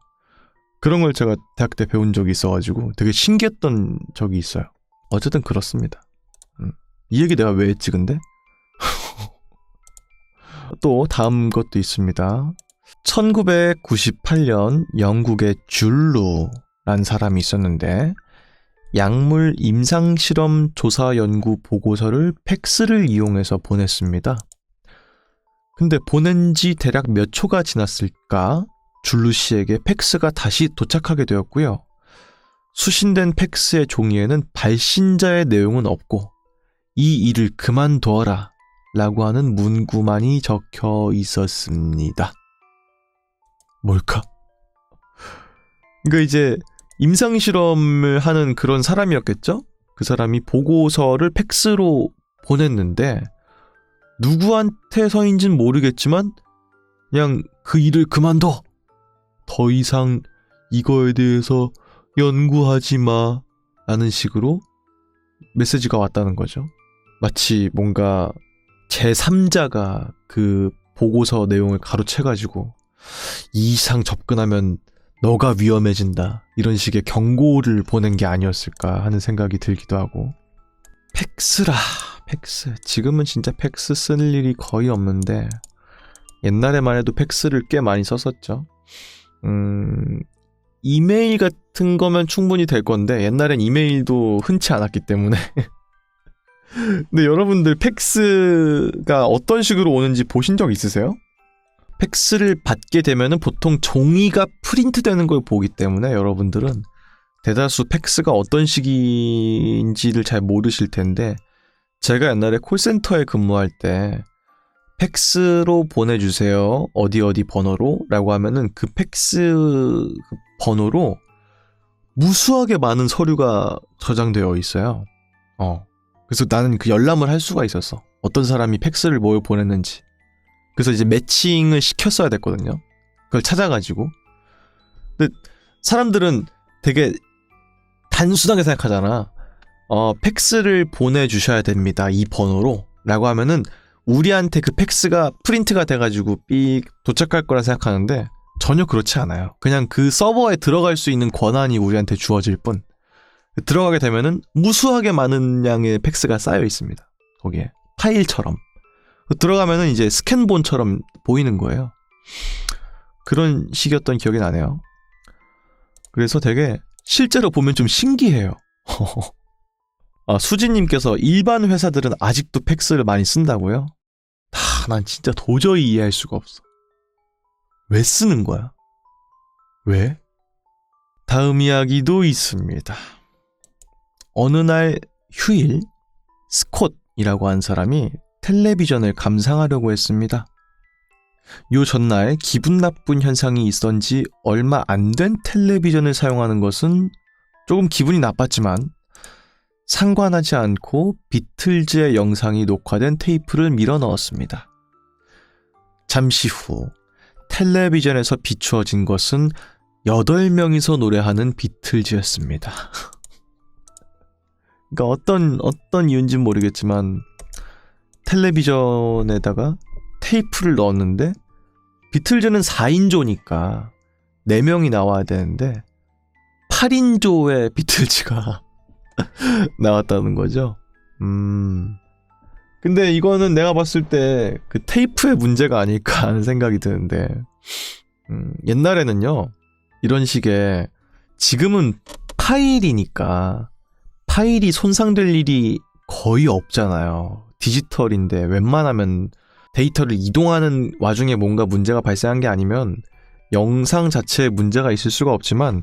Speaker 1: 그런 걸 제가 대학 때 배운 적이 있어가지고 되게 신기했던 적이 있어요. 어쨌든 그렇습니다. 이 얘기 내가 왜 했지 근데? 또 다음 것도 있습니다. 1998년 영국의 줄루라는 사람이 있었는데 약물 임상실험 조사 연구 보고서를 팩스를 이용해서 보냈습니다. 근데 보낸 지 대략 몇 초가 지났을까? 줄루 씨에게 팩스가 다시 도착하게 되었고요. 수신된 팩스의 종이에는 발신자의 내용은 없고 이 일을 그만둬라 라고 하는 문구만이 적혀 있었습니다. 뭘까? 그러니까 이제 임상실험을 하는 그런 사람이었겠죠? 그 사람이 보고서를 팩스로 보냈는데 누구한테서인지는 모르겠지만 그냥 그 일을 그만둬! 더 이상 이거에 대해서 연구하지 마 라는 식으로 메시지가 왔다는 거죠. 마치 뭔가 제3자가 그 보고서 내용을 가로채가지고 이 이상 접근하면 너가 위험해진다 이런 식의 경고를 보낸 게 아니었을까 하는 생각이 들기도 하고. 팩스라. 팩스. 지금은 진짜 팩스 쓸 일이 거의 없는데 옛날에만 해도 팩스를 꽤 많이 썼었죠. 이메일 같은 거면 충분히 될 건데 옛날엔 이메일도 흔치 않았기 때문에 근데 여러분들 팩스가 어떤 식으로 오는지 보신 적 있으세요? 팩스를 받게 되면은 보통 종이가 프린트되는 걸 보기 때문에 여러분들은 대다수 팩스가 어떤 식인지를 잘 모르실 텐데 제가 옛날에 콜센터에 근무할 때 팩스로 보내주세요. 어디 번호로? 라고 하면은 그 팩스 번호로 무수하게 많은 서류가 저장되어 있어요. 그래서 나는 그 열람을 할 수가 있었어. 어떤 사람이 팩스를 뭘 보냈는지. 그래서 이제 매칭을 시켰어야 됐거든요. 그걸 찾아가지고. 근데 사람들은 되게 단순하게 생각하잖아. 팩스를 보내주셔야 됩니다. 이 번호로. 라고 하면은 우리한테 그 팩스가 프린트가 돼가지고 삑 도착할 거라 생각하는데 전혀 그렇지 않아요. 그냥 그 서버에 들어갈 수 있는 권한이 우리한테 주어질 뿐 들어가게 되면은 무수하게 많은 양의 팩스가 쌓여 있습니다. 거기에 파일처럼 들어가면은 이제 스캔본처럼 보이는 거예요. 그런 식이었던 기억이 나네요. 그래서 되게 실제로 보면 좀 신기해요. 수진님께서 일반 회사들은 아직도 팩스를 많이 쓴다고요? 난 진짜 도저히 이해할 수가 없어. 왜 쓰는 거야? 왜? 다음 이야기도 있습니다. 어느 날 휴일, 스콧이라고 한 사람이 텔레비전을 감상하려고 했습니다. 요 전날 기분 나쁜 현상이 있었는지 얼마 안 된 텔레비전을 사용하는 것은 조금 기분이 나빴지만 상관하지 않고 비틀즈의 영상이 녹화된 테이프를 밀어 넣었습니다. 잠시 후 텔레비전에서 비추어진 것은 8명이서 노래하는 비틀즈였습니다. 그러니까 어떤 이유인지는 모르겠지만 텔레비전에다가 테이프를 넣었는데 비틀즈는 4인조니까 4명이 나와야 되는데 8인조의 비틀즈가 나왔다는 거죠. 근데 이거는 내가 봤을 때 그 테이프의 문제가 아닐까 하는 생각이 드는데 옛날에는요 이런 식의 지금은 파일이니까 파일이 손상될 일이 거의 없잖아요. 디지털인데 웬만하면 데이터를 이동하는 와중에 뭔가 문제가 발생한 게 아니면 영상 자체에 문제가 있을 수가 없지만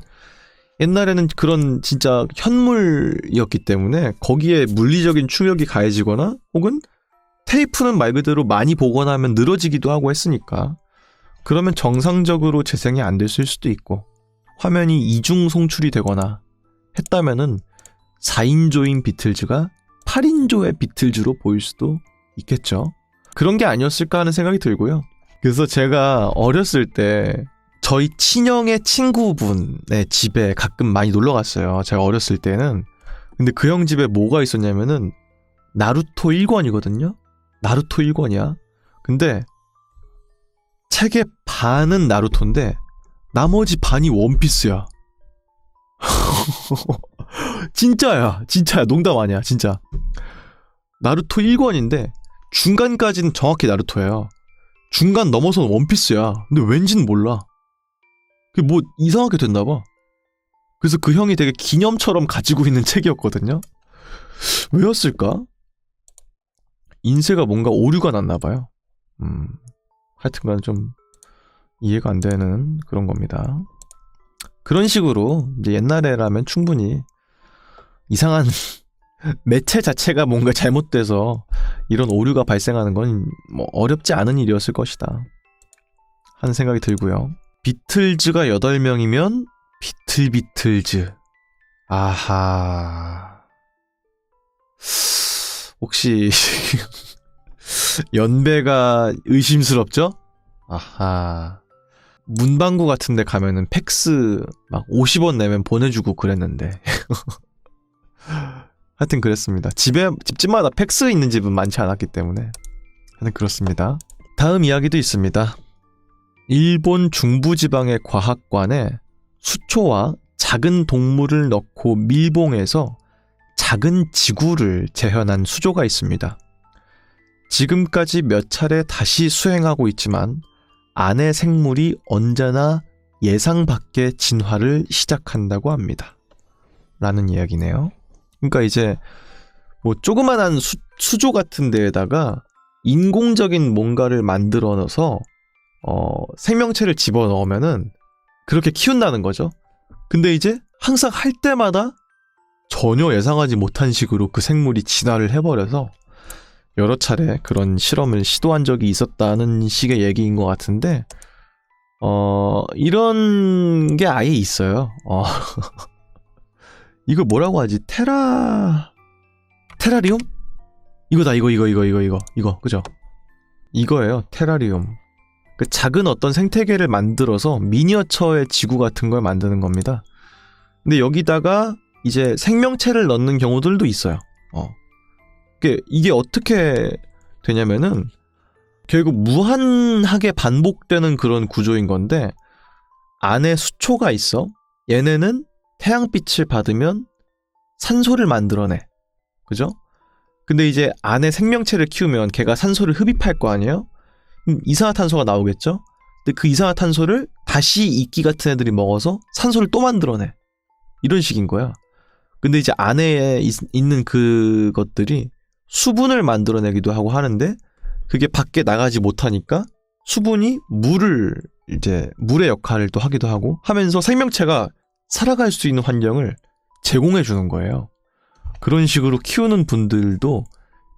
Speaker 1: 옛날에는 그런 진짜 현물이었기 때문에 거기에 물리적인 충격이 가해지거나 혹은 테이프는 말 그대로 많이 보거나 하면 늘어지기도 하고 했으니까 그러면 정상적으로 재생이 안 됐을 수도 있고 화면이 이중 송출이 되거나 했다면은 4인조인 비틀즈가 8인조의 비틀즈로 보일 수도 있겠죠. 그런 게 아니었을까 하는 생각이 들고요. 그래서 제가 어렸을 때 저희 친형의 친구분의 집에 가끔 많이 놀러 갔어요. 제가 어렸을 때는. 근데 그 형 집에 뭐가 있었냐면은 나루토 1권이거든요. 나루토 1권이야. 근데 책의 반은 나루토인데 나머지 반이 원피스야. 진짜야. 농담 아니야. 진짜. 나루토 1권인데 중간까지는 정확히 나루토예요. 중간 넘어서는 원피스야. 근데 왠지는 몰라. 그게 뭐 이상하게 됐나봐. 그래서 그 형이 되게 기념처럼 가지고 있는 책이었거든요. 왜였을까? 인쇄가 뭔가 오류가 났나봐요. 하여튼간 좀 이해가 안 되는 그런 겁니다. 그런 식으로 이제 옛날에라면 충분히 이상한 매체 자체가 뭔가 잘못돼서 이런 오류가 발생하는 건 뭐 어렵지 않은 일이었을 것이다 하는 생각이 들고요. 비틀즈가 8명이면 비틀즈. 아하. 혹시 연배가 의심스럽죠? 아하. 문방구 같은 데 가면은 팩스 막 50원 내면 보내주고 그랬는데 하여튼 그랬습니다. 집집마다 팩스 있는 집은 많지 않았기 때문에 하여튼 그렇습니다. 다음 이야기도 있습니다. 일본 중부지방의 과학관에 수초와 작은 동물을 넣고 밀봉해서 작은 지구를 재현한 수조가 있습니다. 지금까지 몇 차례 다시 수행하고 있지만 안의 생물이 언제나 예상 밖의 진화를 시작한다고 합니다. 라는 이야기네요. 그러니까 이제 뭐 조그만한 수조 같은 데에다가 인공적인 뭔가를 만들어 넣어서 생명체를 집어넣으면은 그렇게 키운다는 거죠. 근데 이제 항상 할 때마다 전혀 예상하지 못한 식으로 그 생물이 진화를 해버려서 여러 차례 그런 실험을 시도한 적이 있었다는 식의 얘기인 것 같은데 이런 게 아예 있어요. 이걸 뭐라고 하지? 테라리움? 이거다. 이거 그죠? 이거예요. 테라리움. 그 작은 어떤 생태계를 만들어서 미니어처의 지구 같은 걸 만드는 겁니다. 근데 여기다가 이제 생명체를 넣는 경우들도 있어요. 이게 어떻게 되냐면은 결국 무한하게 반복되는 그런 구조인 건데 안에 수초가 있어. 얘네는 태양빛을 받으면 산소를 만들어내. 그죠? 근데 이제 안에 생명체를 키우면 걔가 산소를 흡입할 거 아니에요? 이산화탄소가 나오겠죠? 근데 그 이산화탄소를 다시 이끼 같은 애들이 먹어서 산소를 또 만들어내. 이런 식인 거야. 근데 이제 안에 있는 그것들이 수분을 만들어내기도 하고 하는데 그게 밖에 나가지 못하니까 수분이 물의 역할을 또 하기도 하고 하면서 생명체가 살아갈 수 있는 환경을 제공해 주는 거예요. 그런 식으로 키우는 분들도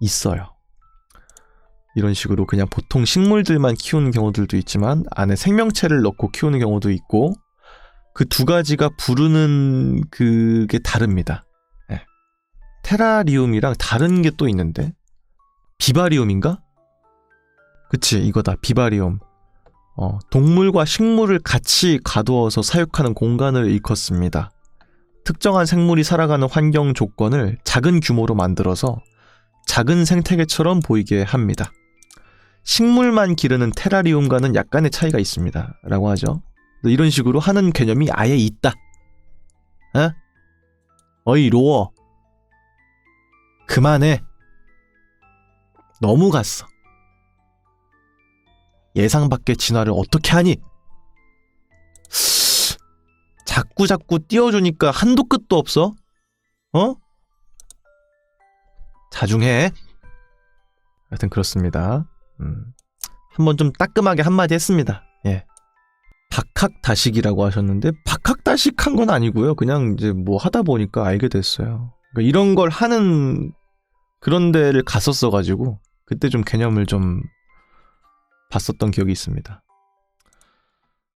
Speaker 1: 있어요. 이런 식으로 그냥 보통 식물들만 키우는 경우들도 있지만 안에 생명체를 넣고 키우는 경우도 있고 그 두 가지가 부르는 그게 다릅니다. 네. 테라리움이랑 다른 게 또 있는데 비바리움인가? 그치, 이거다. 비바리움. 동물과 식물을 같이 가두어서 사육하는 공간을 일컫습니다. 특정한 생물이 살아가는 환경 조건을 작은 규모로 만들어서 작은 생태계처럼 보이게 합니다. 식물만 기르는 테라리움과는 약간의 차이가 있습니다. 라고 하죠. 이런 식으로 하는 개념이 아예 있다. 어이 로어. 그만해. 너무 갔어. 예상 밖의 진화를 어떻게 하니? 자꾸 띄워주니까 한도 끝도 없어? 자중해. 하여튼 그렇습니다. 한번 좀 따끔하게 한마디 했습니다. 예. 박학다식이라고 하셨는데 박학다식한 건 아니고요. 그냥 이제 뭐 하다 보니까 알게 됐어요. 그러니까 이런 걸 하는 그런 데를 갔었어가지고 그때 좀 개념을 좀 봤었던 기억이 있습니다.